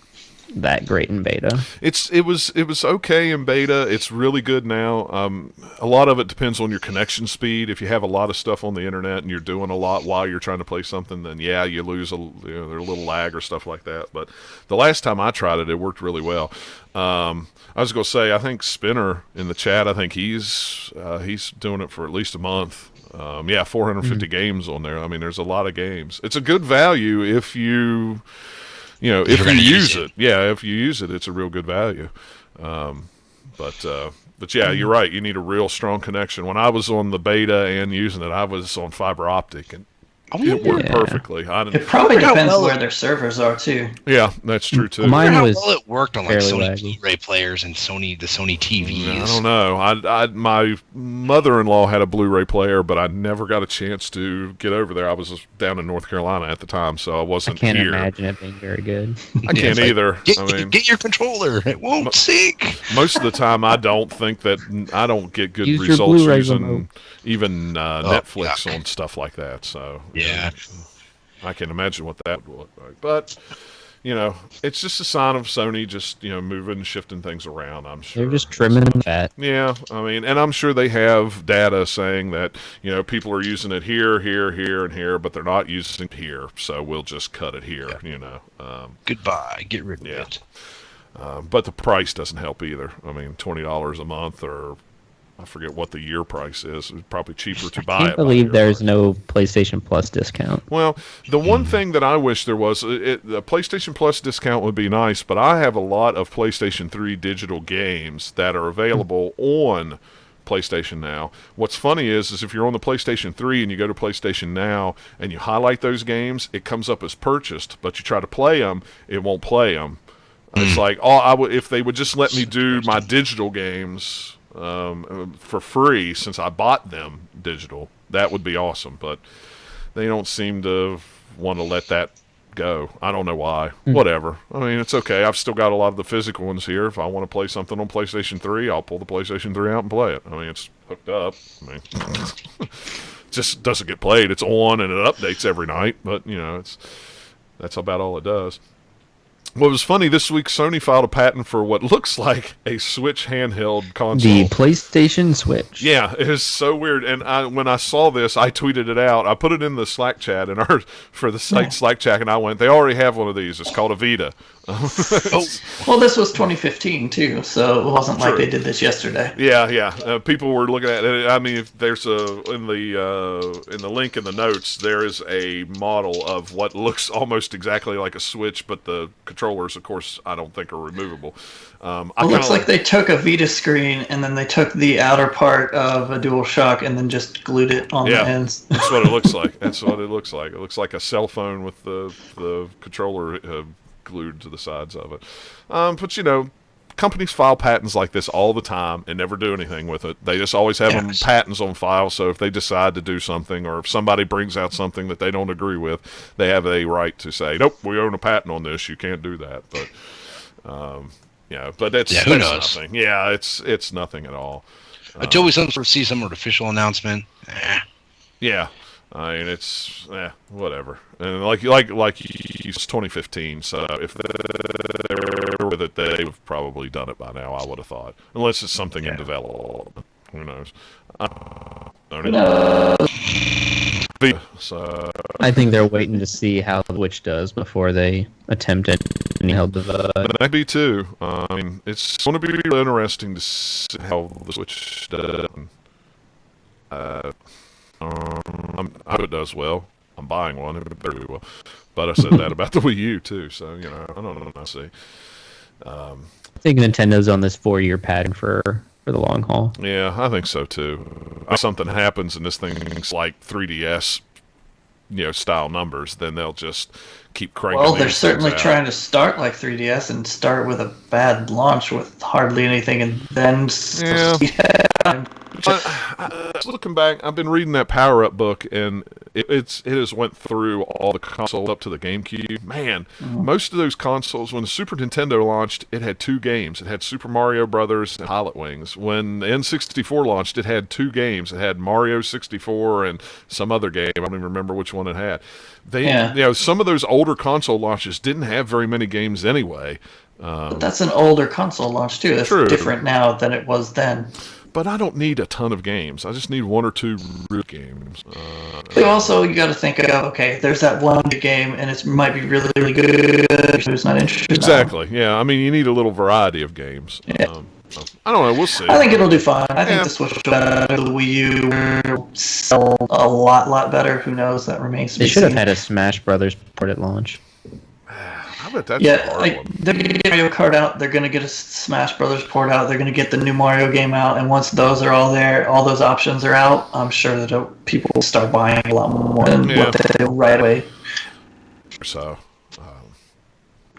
that great in beta. It was okay in beta. It's really good now. A lot of it depends on your connection speed. If you have a lot of stuff on the internet and you're doing a lot while you're trying to play something, then yeah, you lose there's a little lag or stuff like that. But the last time I tried it worked really well. I was going to say, I think Spinner in the chat, I think he's doing it for at least a month. 450 games on there. I mean, there's a lot of games. It's a good value if you if you use it. Yeah, if you use it, it's a real good value. But yeah, you're right. You need a real strong connection. When I was on the beta and using it, I was on fiber optic, and it worked perfectly. It probably depends where their servers are too. Yeah, that's true too. Mine was well it worked on like Sony laggy. Blu-ray players and the Sony TVs. I don't know. My mother-in-law had a Blu-ray player, but I never got a chance to get over there. I was down in North Carolina at the time, so I I wasn't can't here. imagine it being very good. I can't either. Get your controller. It won't sync. Most of the time, I don't get good Use your results Blu-ray using remote. even Netflix yuck. on stuff like that. So Yeah. I can imagine what that would look like. But it's just a sign of Sony just moving and shifting things around. I'm sure They're just trimming the fat. Yeah, I mean, and I'm sure they have data saying that people are using it here, and here, but they're not using it here, so we'll just cut it here. Goodbye. Get rid of Yeah. it. But the price doesn't help either. I mean, $20 a month, or I forget what the year price is. It's probably cheaper to buy I it. can't believe there's no PlayStation Plus discount. Well, the one thing that I wish there was, the PlayStation Plus discount would be nice, but I have a lot of PlayStation 3 digital games that are available on PlayStation Now. What's funny is if you're on the PlayStation 3 and you go to PlayStation Now and you highlight those games, it comes up as purchased, but you try to play them, it won't play them. It's like, if they would just let me do my digital games for free since I bought them digital, that would be awesome. But they don't seem to want to let that go. I don't know why. Whatever. I mean, it's okay. I've still got a lot of the physical ones here. If I want to play something on PlayStation 3, I'll pull the PlayStation 3 out and play it. I mean, it's hooked up. I mean, just doesn't get played. It's on and it updates every night, but that's about all it does. What was funny, this week Sony filed a patent for what looks like a Switch handheld console. The PlayStation Switch. Yeah, it is so weird. And when I saw this, I tweeted it out. I put it in the Slack chat for the site Slack chat, and I went, they already have one of these. It's called a Vita. Well, this was 2015 too, so it wasn't like they did this yesterday. Yeah. People were looking at it. I mean, if there's in the link in the notes, there is a model of what looks almost exactly like a Switch, but the controllers, of course, I don't think are removable. It looks like they took a Vita screen and then they took the outer part of a DualShock and then just glued it on the ends. That's what it looks like. That's what it looks like. It looks like a cell phone with the controller glued to the sides of it. But companies file patents like this all the time and never do anything with it. They just always have them patents on file, so if they decide to do something or if somebody brings out something that they don't agree with, they have a right to say, nope, we own a patent on this, you can't do that. But but that's nothing. Yeah, it's nothing at all. Until we see some official announcement. Yeah. I mean, it's whatever, and like it's 2015. So if they were with it, they've probably done it by now. I would have thought, unless it's something in development. Who knows? So I think they're waiting to see how the Switch does before they attempt any held device. That be too. I mean, it's going to be really interesting to see how the Switch does. I hope it does well. I'm buying one. It better do well. But I said that about the Wii U too. So I don't know. I'll see. think Nintendo's on this 4-year pattern for the long haul. Yeah, I think so too. If something happens and this thing's like 3DS, style numbers, then they'll just keep cranking. Well, they're certainly out. trying to start like 3DS and start with a bad launch with hardly anything, and then looking back, I've been reading that Power Up book, and it has went through all the consoles up to the GameCube. Man, most of those consoles, when the Super Nintendo launched, it had 2 games. It had Super Mario Brothers and Pilot Wings. When the N64 launched, it had 2 games. It had Mario 64 and some other game. I don't even remember which one it had. Some of those older console launches didn't have very many games anyway. But that's an older console launch too. It's different now than it was then. But I don't need a ton of games. I just need 1 or 2 real games. But also, you got to think of, okay, there's that one game, and it might be really, really good. Who's not interested? Exactly. Yeah. I mean, you need a little variety of games. Yeah. I don't know. We'll see. I think it'll do fine. I think the Switch will better. The Wii U will sell a lot better. Who knows? That remains to be seen. They should have had a Smash Brothers port at launch. I bet that's a hard one. They're going to get Mario Kart out. They're going to get a Smash Brothers port out. They're going to get the new Mario game out. And once those are all there, all those options are out, I'm sure that people will start buying a lot more than what they do right away. So,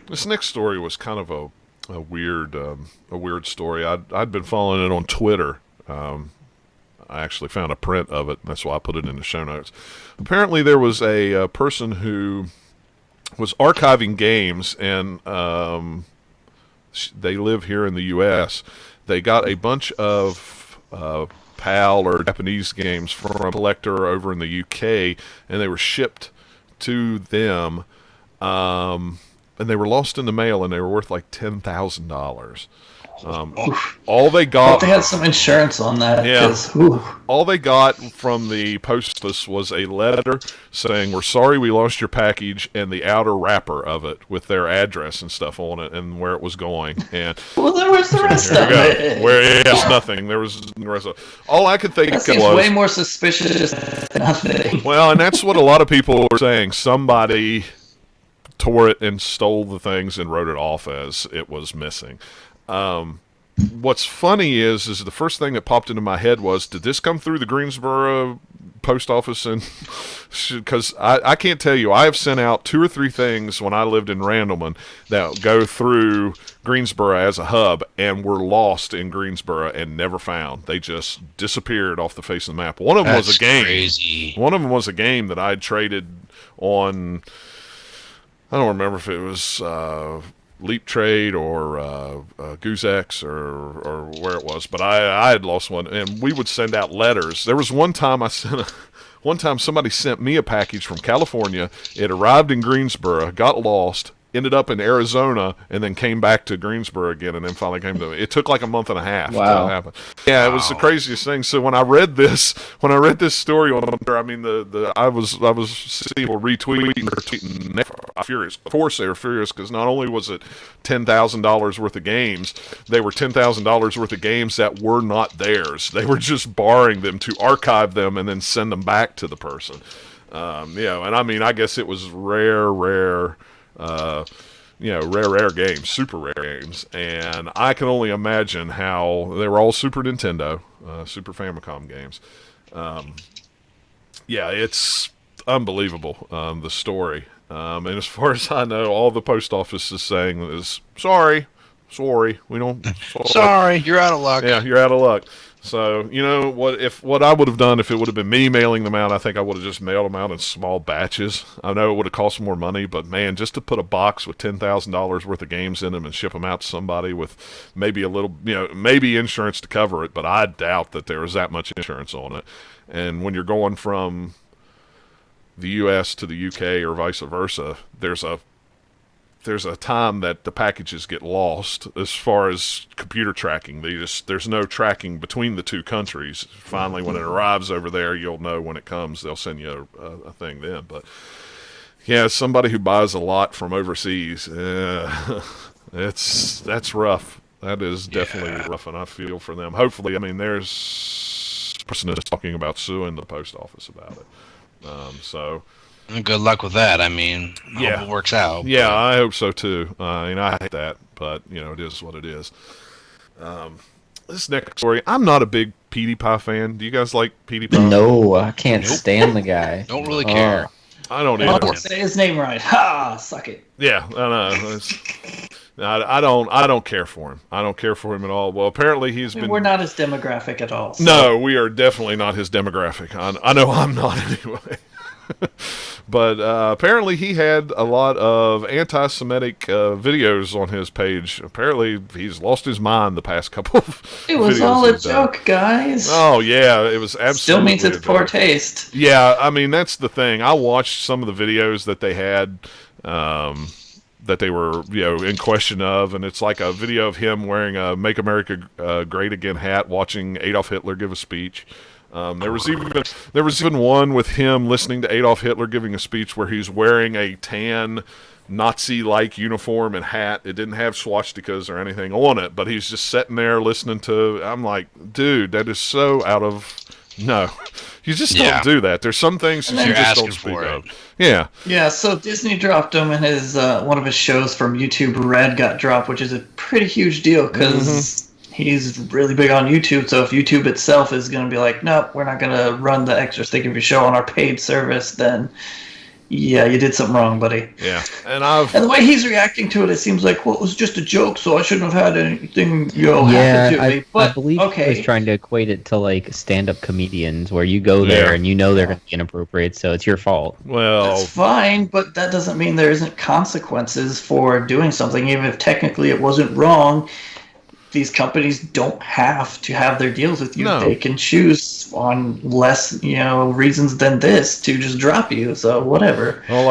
this next story was kind of a weird story. I'd been following it on Twitter. I actually found a print of it. That's why I put it in the show notes. Apparently, there was a person who was archiving games, and they live here in the U.S. They got a bunch of PAL or Japanese games from a collector over in the U.K., and they were shipped to them, and they were lost in the mail, and they were worth like $10,000. All they got. But they had some insurance on that. Yeah. All they got from the post office was a letter saying, "We're sorry we lost your package," and the outer wrapper of it with their address and stuff on it and where it was going. And well, then where's the rest of it? Where's nothing? There was the rest of it. All I could think of was way more suspicious than nothing. Well, and that's what a lot of people were saying. Somebody tore it and stole the things and wrote it off as it was missing. What's funny is the first thing that popped into my head was, did this come through the Greensboro post office? And because I can't tell you, I have sent out 2 or 3 things when I lived in Randleman that go through Greensboro as a hub and were lost in Greensboro and never found. They just disappeared off the face of the map. One of them was a game. Crazy. One of them was a game that I had traded on. I don't remember if it was Leap Trade or Goose X or where it was, but I had lost one, and we would send out letters. There was one time one time somebody sent me a package from California. It arrived in Greensboro, got lost, ended up in Arizona, and then came back to Greensboro again, and then finally came to me. It took like a month and a half to happen. Yeah, it was the craziest thing. So when I read this story on Twitter, I mean, I was seeing people retweeting or tweeting. Furious. Of course, they were furious because not only was it $10,000 worth of games, they were $10,000 worth of games that were not theirs. They were just borrowing them to archive them and then send them back to the person. And I mean, I guess it was rare games, super rare games, and I can only imagine how they were all Super Nintendo, Super Famicom games. It's unbelievable, the story. And as far as I know, all the post office is saying is, sorry, we don't... Sorry, you're out of luck. Yeah, you're out of luck. So, you know, what I would have done if it would have been me mailing them out, I think I would have just mailed them out in small batches. I know it would have cost more money, but man, just to put a box with $10,000 worth of games in them and ship them out to somebody with maybe a little, maybe insurance to cover it, but I doubt that there was that much insurance on it. And when you're going from the U.S. to the U.K. or vice versa, there's a time that the packages get lost as far as computer tracking. There's no tracking between the 2 countries. Finally, when it arrives over there, you'll know when it comes. They'll send you a thing then. But yeah, somebody who buys a lot from overseas, that's rough. That is definitely rough, and I feel for them. Hopefully, I mean, there's a person that's talking about suing the post office about it. Good luck with that. I mean, I hope it works out. Yeah, I hope so too. I hate that, but it is what it is. This next story, I'm not a big PewDiePie fan. Do you guys like PewDiePie? No, I can't stand the guy. Don't really care. I don't Oh, either. say his name right. Ha! Suck it. Yeah, I know. I don't care for him. I don't care for him at all. Well, apparently he's been. We're not his demographic at all. So. No, we are definitely not his demographic. I know I'm not anyway. But apparently he had a lot of anti-Semitic videos on his page. Apparently he's lost his mind the past couple of It was videos all a he's done. joke, guys. Oh, yeah, it was absolutely Still means it's a poor joke. taste. Yeah, I mean, that's the thing. I watched some of the videos that they had that they were, in question of, and it's like a video of him wearing a Make America Great Again hat, watching Adolf Hitler give a speech. There was even one with him listening to Adolf Hitler giving a speech where he's wearing a tan Nazi-like uniform and hat. It didn't have swastikas or anything on it, but he's just sitting there listening to. I'm like, dude, that is so out of. No, you just don't do that. There's some things that you You're just don't asking speak for of. it. Yeah. Yeah, so Disney dropped him, and his one of his shows from YouTube, Red, got dropped, which is a pretty huge deal because he's really big on YouTube. So if YouTube itself is going to be like, nope, we're not going to run the extra stick of your show on our paid service, then yeah, you did something wrong, buddy. Yeah, and And the way he's reacting to it, it seems like, well, it was just a joke, so I shouldn't have had anything, happen to me. But I believe okay, he was trying to equate it to like stand-up comedians, where you go there and you know they're going to be inappropriate, so it's your fault. well, that's fine, but that doesn't mean there isn't consequences for doing something, even if technically it wasn't wrong. These companies don't have to have their deals with you. No. They can choose on less, reasons than this to just drop you. So whatever. all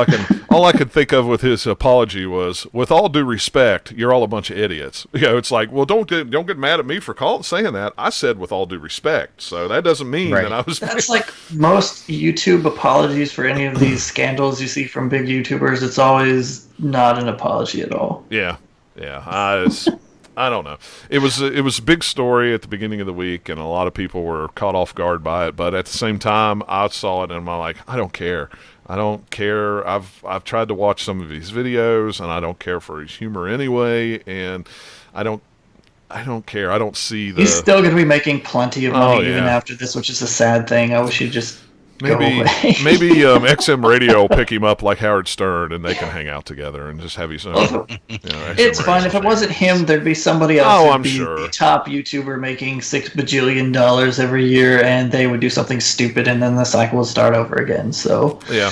I could think of with his apology was, with all due respect, you're all a bunch of idiots. It's like, well, don't get mad at me for saying that. I said with all due respect, so that doesn't mean that I was. That's like most YouTube apologies for any of these scandals you see from big YouTubers. It's always not an apology at all. Yeah. I don't know. It was a big story at the beginning of the week, and a lot of people were caught off guard by it. But at the same time, I saw it, and I'm like, I don't care. I don't care. I've tried to watch some of his videos, and I don't care for his humor anyway. And I don't care. I don't see the. He's still going to be making plenty of money even yeah. after this, which is a sad thing. I wish he'd just go away. maybe XM Radio will pick him up like Howard Stern, and they can hang out together and just have his own. It's fine. If it wasn't him, there'd be somebody else. Oh, who'd I'm be sure. the top YouTuber making $6 bajillion every year, and they would do something stupid, and then the cycle would start over again. So Yeah,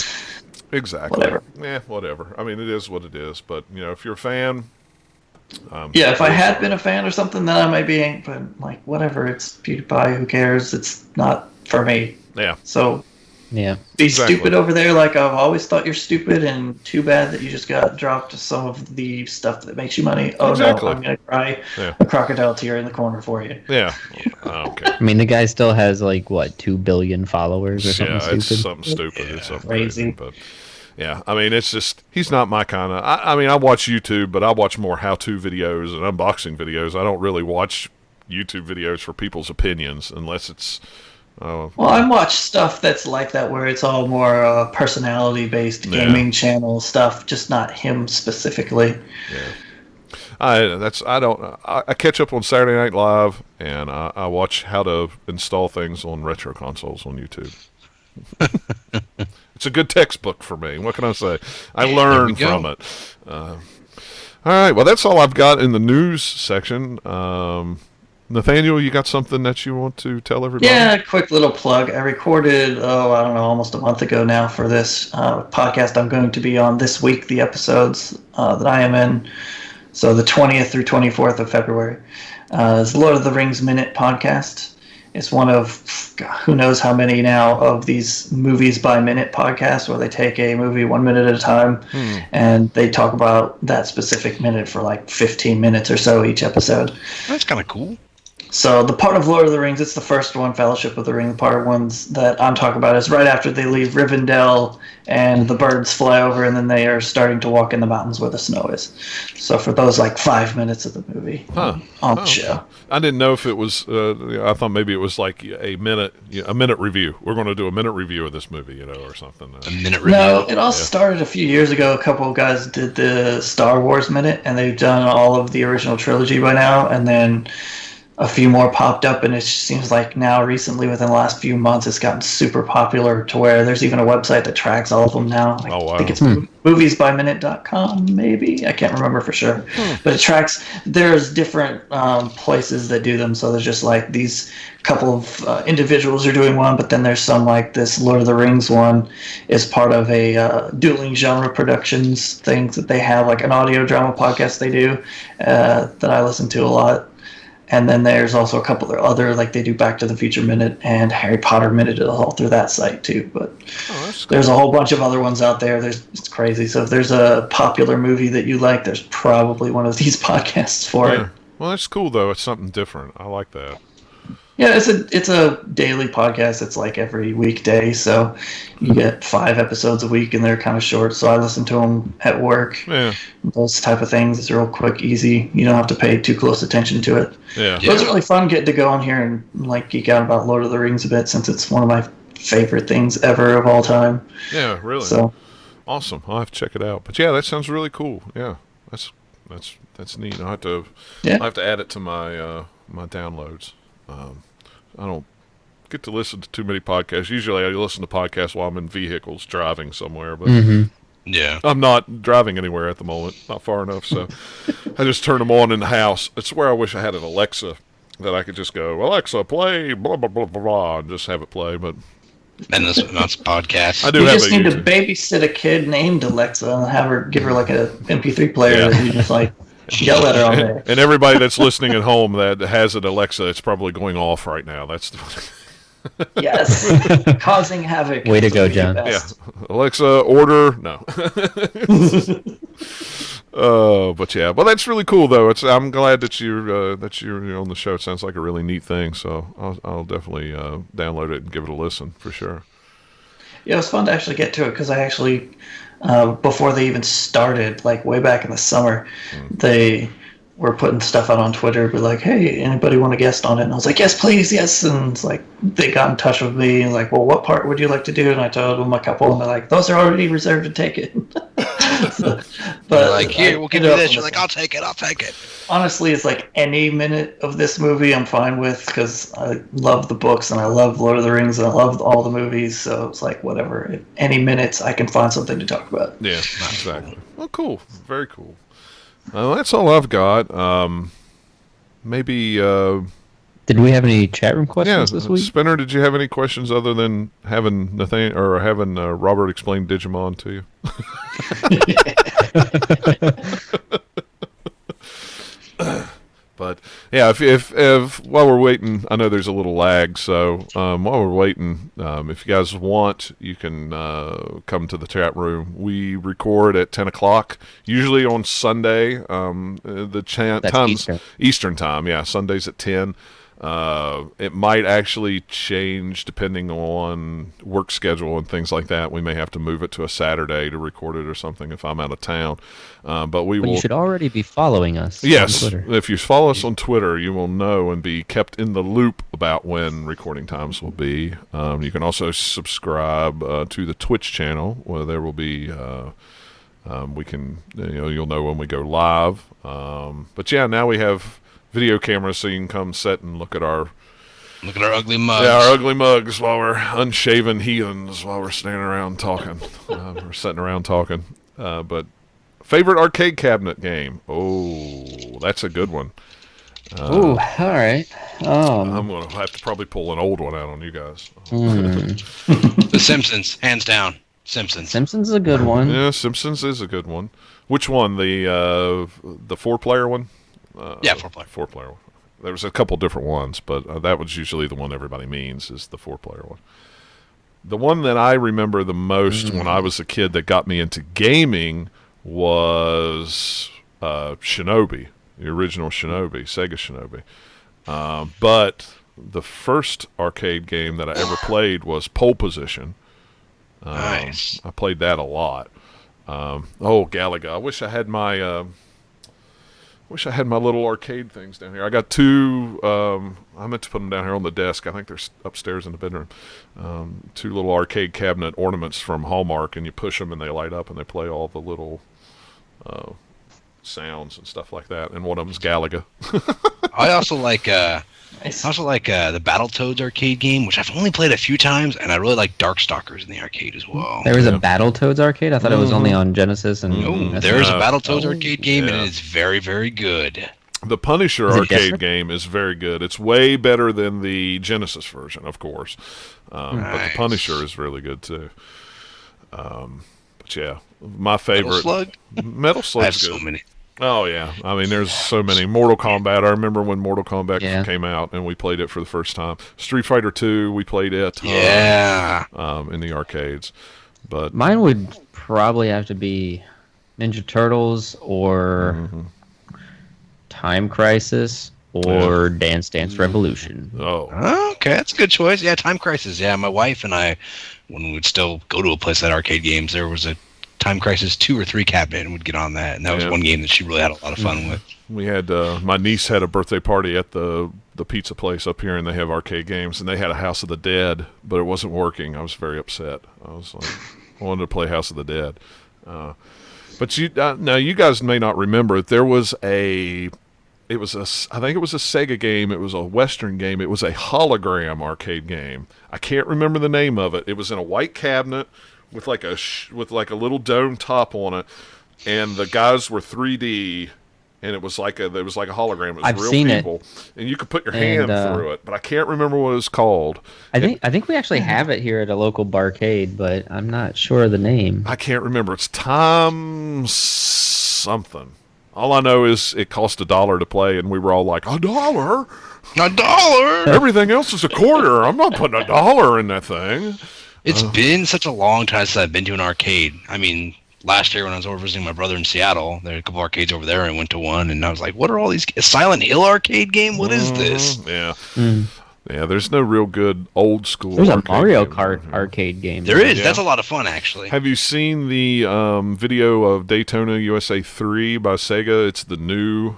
exactly. Whatever. Yeah, whatever. I mean, it is what it is. But if you're a fan. yeah, if I had been a fan or something, then I might be. But like, whatever. It's PewDiePie. Who cares? It's not for me. Yeah. So. Yeah. Be Exactly. stupid over there like I've always thought you're stupid, and too bad that you just got dropped some of the stuff that makes you money. Oh Exactly. no, I'm going to cry Yeah. a crocodile tear in the corner for you. Yeah. I don't care. I mean, the guy still has like 2 billion followers or something Yeah, stupid. it's something stupid. It's something Crazy. But yeah, I mean, it's just he's not my kind of. I mean, I watch YouTube, but I watch more how-to videos and unboxing videos. I don't really watch YouTube videos for people's opinions unless it's. Well, I watch stuff that's like that, where it's all more personality-based gaming channel stuff, just not him specifically. I catch up on Saturday Night Live, and I watch how to install things on retro consoles on YouTube. It's a good textbook for me. What can I say? I learn from it. All right. Well, that's all I've got in the news section. Nathaniel, you got something that you want to tell everybody? Yeah, quick little plug. I recorded, I don't know, almost a month ago now for this podcast I'm going to be on this week, the episodes that I am in. So the 20th through 24th of February. It's the Lord of the Rings Minute podcast. It's one of, who knows how many now, of these movies by minute podcasts where they take a movie 1 minute at a time and they talk about that specific minute for like 15 minutes or so each episode. That's kind of cool. So the part of Lord of the Rings, it's the first one, Fellowship of the Ring. The part ones that I'm talking about is right after they leave Rivendell and the birds fly over, and then they are starting to walk in the mountains where the snow is. So for those 5 minutes of the movie on the show. I didn't know if it was. I thought maybe it was like a minute review. We're going to do a minute review of this movie, or something. A minute review. No, it all started a few years ago. A couple of guys did the Star Wars minute, and they've done all of the original trilogy by now, and then a few more popped up, and it seems like now recently within the last few months it's gotten super popular to where there's even a website that tracks all of them now. Oh, wow. I think it's moviesbyminute.com, maybe. I can't remember for sure. But it tracks, there's different places that do them, so there's just these couple of individuals are doing one, but then there's some this Lord of the Rings one is part of a Dueling Genre Productions things that they have, an audio drama podcast they do that I listen to a lot. And then there's also a couple of other, they do Back to the Future Minute and Harry Potter Minute all through that site too. But there's a whole bunch of other ones out there. It's crazy. So if there's a popular movie that you like, there's probably one of these podcasts for it. Well, that's cool though. It's something different. I like that. Yeah, it's a daily podcast. It's every weekday, so you get 5 episodes a week, and they're kind of short. So I listen to them at work. Yeah. Those type of things. It's real quick, easy. You don't have to pay too close attention to it. Yeah. But it's really fun getting to go on here and geek out about Lord of the Rings a bit, since it's one of my favorite things ever of all time. Yeah, really. So awesome. I'll have to check it out. But yeah, that sounds really cool. Yeah, that's neat. I have to add it to my my downloads. I don't get to listen to too many podcasts. Usually I listen to podcasts while I'm in vehicles driving somewhere, but Yeah. I'm not driving anywhere at the moment, not far enough, so I just turn them on in the house. It's where I wish I had an Alexa that I could just go, Alexa, play blah, blah, blah, blah, blah, and just have it play, but And that's podcast. I do you have just a need to YouTube. babysit a kid named Alexa and have her give her a MP3 player that you just yell at her all day. And everybody that's listening at home that has an Alexa, it's probably going off right now. That's Yes, causing havoc. Way to is go, what we do John. best. Alexa, order. No. But yeah, well, that's really cool though. I'm glad that you're on the show. It sounds like a really neat thing. So I'll definitely download it and give it a listen for sure. Yeah, it was fun to actually get to it because I actually, before they even started, way back in the summer, they were putting stuff out on Twitter, be like, hey, anybody want to guest on it? And I was like, yes, please, yes. And it's they got in touch with me, and well, what part would you like to do? And I told them a couple, and they're like, those are already reserved to take it. But here, we'll give you this. You're like, I'll take it. Honestly, it's any minute of this movie I'm fine with because I love the books and I love Lord of the Rings and I love all the movies. So it's whatever. Any minutes I can find something to talk about. Yeah, exactly. Well, cool. Very cool. That's all I've got. Maybe. Did we have any chat room questions this week? Spinner, did you have any questions other than having Robert explain Digimon to you? But yeah, if while we're waiting, I know there's a little lag, so while we're waiting, if you guys want, you can come to the chat room. We record at 10 o'clock, usually on Sunday. The times Eastern time, yeah, Sundays at 10. It might actually change depending on work schedule and things like that. We may have to move it to a Saturday to record it or something if I'm out of town. But will. You should already be following us. Yes, on Twitter. If you follow us on Twitter, you will know and be kept in the loop about when recording times will be. You can also subscribe to the Twitch channel where there will be. You'll know when we go live. But yeah, now we have video cameras, so you can come sit and look at our ugly mugs. Yeah, our ugly mugs while we're unshaven heathens while we're standing around talking. We're sitting around talking. But favorite arcade cabinet game? Oh, that's a good one. All right. I'm gonna have to probably pull an old one out on you guys. The Simpsons, hands down. Simpsons is a good one. Yeah, Simpsons is a good one. Which one? The 4-player one? Yeah, 4-player. 4-player one. There was a couple different ones, but that was usually the one everybody means is the 4-player one. The one that I remember the most when I was a kid that got me into gaming was Shinobi, the original Shinobi, Sega Shinobi. But the first arcade game that I ever played was Pole Position. Nice. I played that a lot. Galaga. I wish I had my little arcade things down here. I got two. I meant to put them down here on the desk. I think they're upstairs in the bedroom. Two little arcade cabinet ornaments from Hallmark, and you push them and they light up and they play all the little sounds and stuff like that. And one of them's Galaga. I also like Nice. the Battletoads arcade game, which I've only played a few times, and I really like Darkstalkers in the arcade as well. There was a Battletoads arcade. I thought it was only on Genesis and. No, SNES. there's a Battletoads arcade game, yeah. and it is very, very good. The Punisher Is it arcade different? game is very good. It's way better than the Genesis version, of course. But the Nice. Punisher is really good too. But yeah, my Metal favorite Slug? Metal I have Slug's so good. many. Oh yeah, I mean there's so many. Mortal Kombat. I remember when Mortal Kombat Yeah. came out and we played it for the first time. Street Fighter 2, we played it. Yeah. In the arcades. But Mine would probably have to be Ninja Turtles or Time Crisis or Dance Dance Revolution. Okay, that's a good choice. Yeah, Time Crisis. Yeah, my wife and I, when we would still go to a place that had arcade games, there was a Time Crisis 2 or 3 cabinet, and we'd get on that. And that was Yeah. one game that she really had a lot of fun with. we had my niece had a birthday party at the pizza place up here, and they have arcade games, and they had a House of the Dead, but it wasn't working. I was very upset. I was like, I wanted to play House of the Dead. But now you guys may not remember it. There was I think it was a Sega game. It was a Western game. It was a hologram arcade game. I can't remember the name of it. It was in a white cabinet with like a little dome top on it, and the guys were 3D, and it was like a hologram. It was I've real seen it. people, and you could put your hand And, through it, but I can't remember what it was called. I think we actually have it here at a local barcade, but I'm not sure of the name. I can't remember. It's Tom something. All I know is it cost $1 to play, and we were all like, $1? $1! Everything else is a quarter. I'm not putting $1 in that thing. It's been such a long time since I've been to an arcade. I mean, last year when I was over visiting my brother in Seattle, there were a couple arcades over there, and I went to one, and I was like, what are all these? A Silent Hill arcade game? What is this? Yeah. Mm. Yeah, there's no real good old school There's a arcade Mario game Kart around here. arcade game. There is. Yeah. That's a lot of fun, actually. Have you seen the video of Daytona USA 3 by Sega? It's the new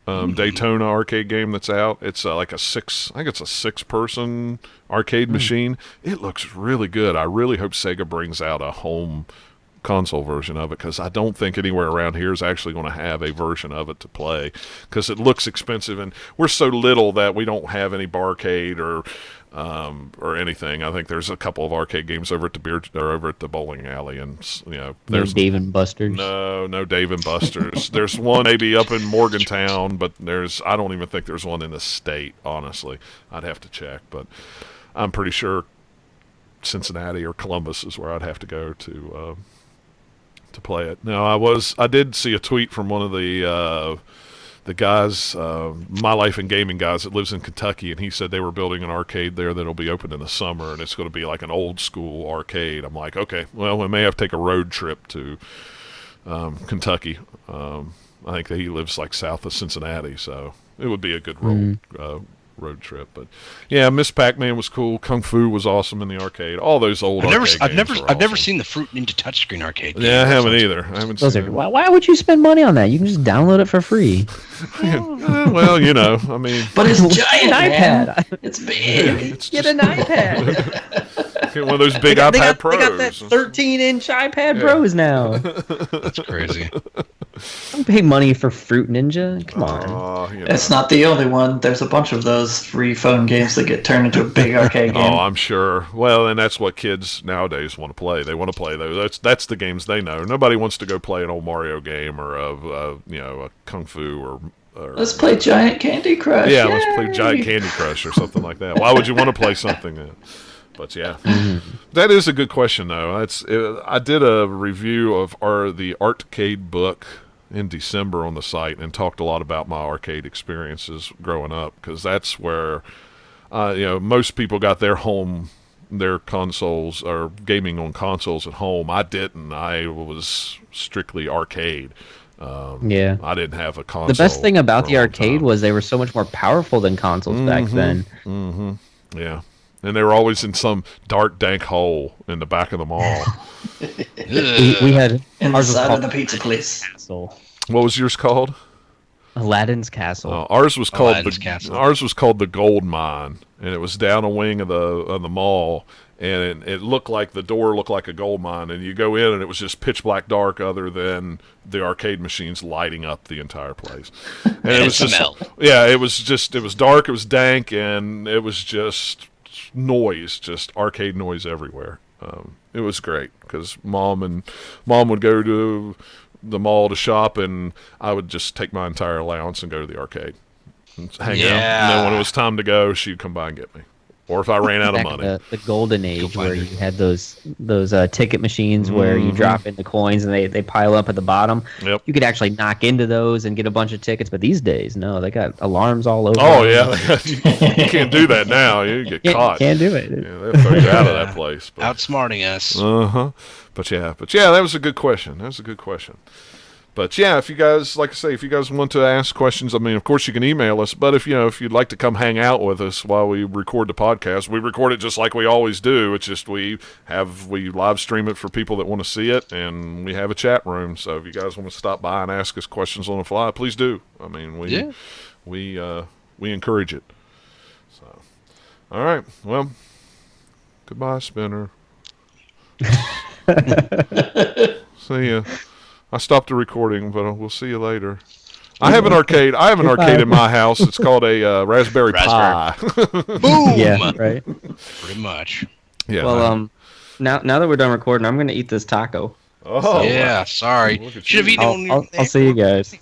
Daytona arcade game that's out. It's I think it's a 6-person arcade machine. It looks really good. I really hope Sega brings out a home console version of it, because I don't think anywhere around here is actually going to have a version of it to play, because it looks expensive, and we're so little that we don't have any barcade or anything. I think there's a couple of arcade games over at the bowling alley, and There's there's Dave and Buster's. no Dave and Buster's. There's one maybe up in Morgantown, but I don't even think there's one in the state, honestly. I'd have to check, but I'm pretty sure Cincinnati or Columbus is where I'd have to go to play it. Now, I did see a tweet from one of the guys, My Life in Gaming guys that lives in Kentucky, and he said they were building an arcade there that'll be open in the summer, and it's going to be like an old school arcade. I'm like, okay, well, we may have to take a road trip to Kentucky. I think that he lives like south of Cincinnati, so it would be a good road trip. But yeah, Miss Pac-Man was cool. Kung Fu was awesome in the arcade. All those old I've arcade never games were never awesome. seen the Fruit Ninja touchscreen arcade game. Yeah, I haven't either. I haven't Those seen are, it. why would you spend money on that? You can just download it for free. Well, I mean, But it's giant, An man. iPad. It's big. it's Get just an iPad. get one of those big They got Pros. that 13-inch iPad Pros now. That's crazy. Don't pay money for Fruit Ninja. Come on. It's not the only one. There's a bunch of those free phone games that get turned into a big arcade game. Oh, I'm sure. Well, and that's what kids nowadays want to play. They want to play those. That's the games they know. Nobody wants to go play an old Mario game or a Kung Fu or Let's play Giant Candy Crush. yeah, let's play Yay! Giant Candy Crush or something like that. Why would you want to play something that? But yeah, that is a good question though. I did a review of the Artcade book in December on the site and talked a lot about my arcade experiences growing up, because that's where most people got their consoles or gaming on consoles at home. I didn't. I was strictly arcade. Yeah. I didn't have a console. The best thing about for the a long arcade time. was they were so much more powerful than consoles back then. Yeah. And they were always in some dark, dank hole in the back of the mall. We had In the ours was side of called the pizza place. Castle, What was yours called? Aladdin's Castle. Ours was called Aladdin's Castle. Ours was called the Gold Mine, and it was down a wing of the mall, and it looked like the door looked like a gold mine, and you go in and it was just pitch black dark, other than the arcade machines lighting up the entire place. And it was just smelled. yeah, it was dark, it was dank, and it was just noise, just arcade noise everywhere. It was great because mom would go to the mall to shop, and I would just take my entire allowance and go to the arcade and hang out. And then when it was time to go, she'd come by and get me. Or if I ran out of Back money. the golden age find where her. you had those ticket machines where you drop in the coins and they pile up at the bottom. Yep. You could actually knock into those and get a bunch of tickets, but these days, no, they got alarms all over. Oh them. yeah, you can't do that now. You get caught. Can't do it. Yeah, they'll throw you out of that place. But, Outsmarting us. But yeah, that was a good question. But yeah, if you guys, like I say, if you guys want to ask questions, I mean, of course you can email us. But if you'd like to come hang out with us while we record the podcast, we record it just like we always do. It's just we live stream it for people that want to see it, and we have a chat room. So if you guys want to stop by and ask us questions on the fly, please do. I mean, we encourage it. So, all right, well, goodbye, Spinner. See ya. I stopped the recording, but we'll see you later. I have an arcade. In my house. It's called a Raspberry Pi. Boom! Yeah, right. Pretty much. Yeah. Well, now that we're done recording, I'm gonna eat this taco. Oh, Yeah, sorry. Look at Should have you. eaten it when we were I'll see you guys.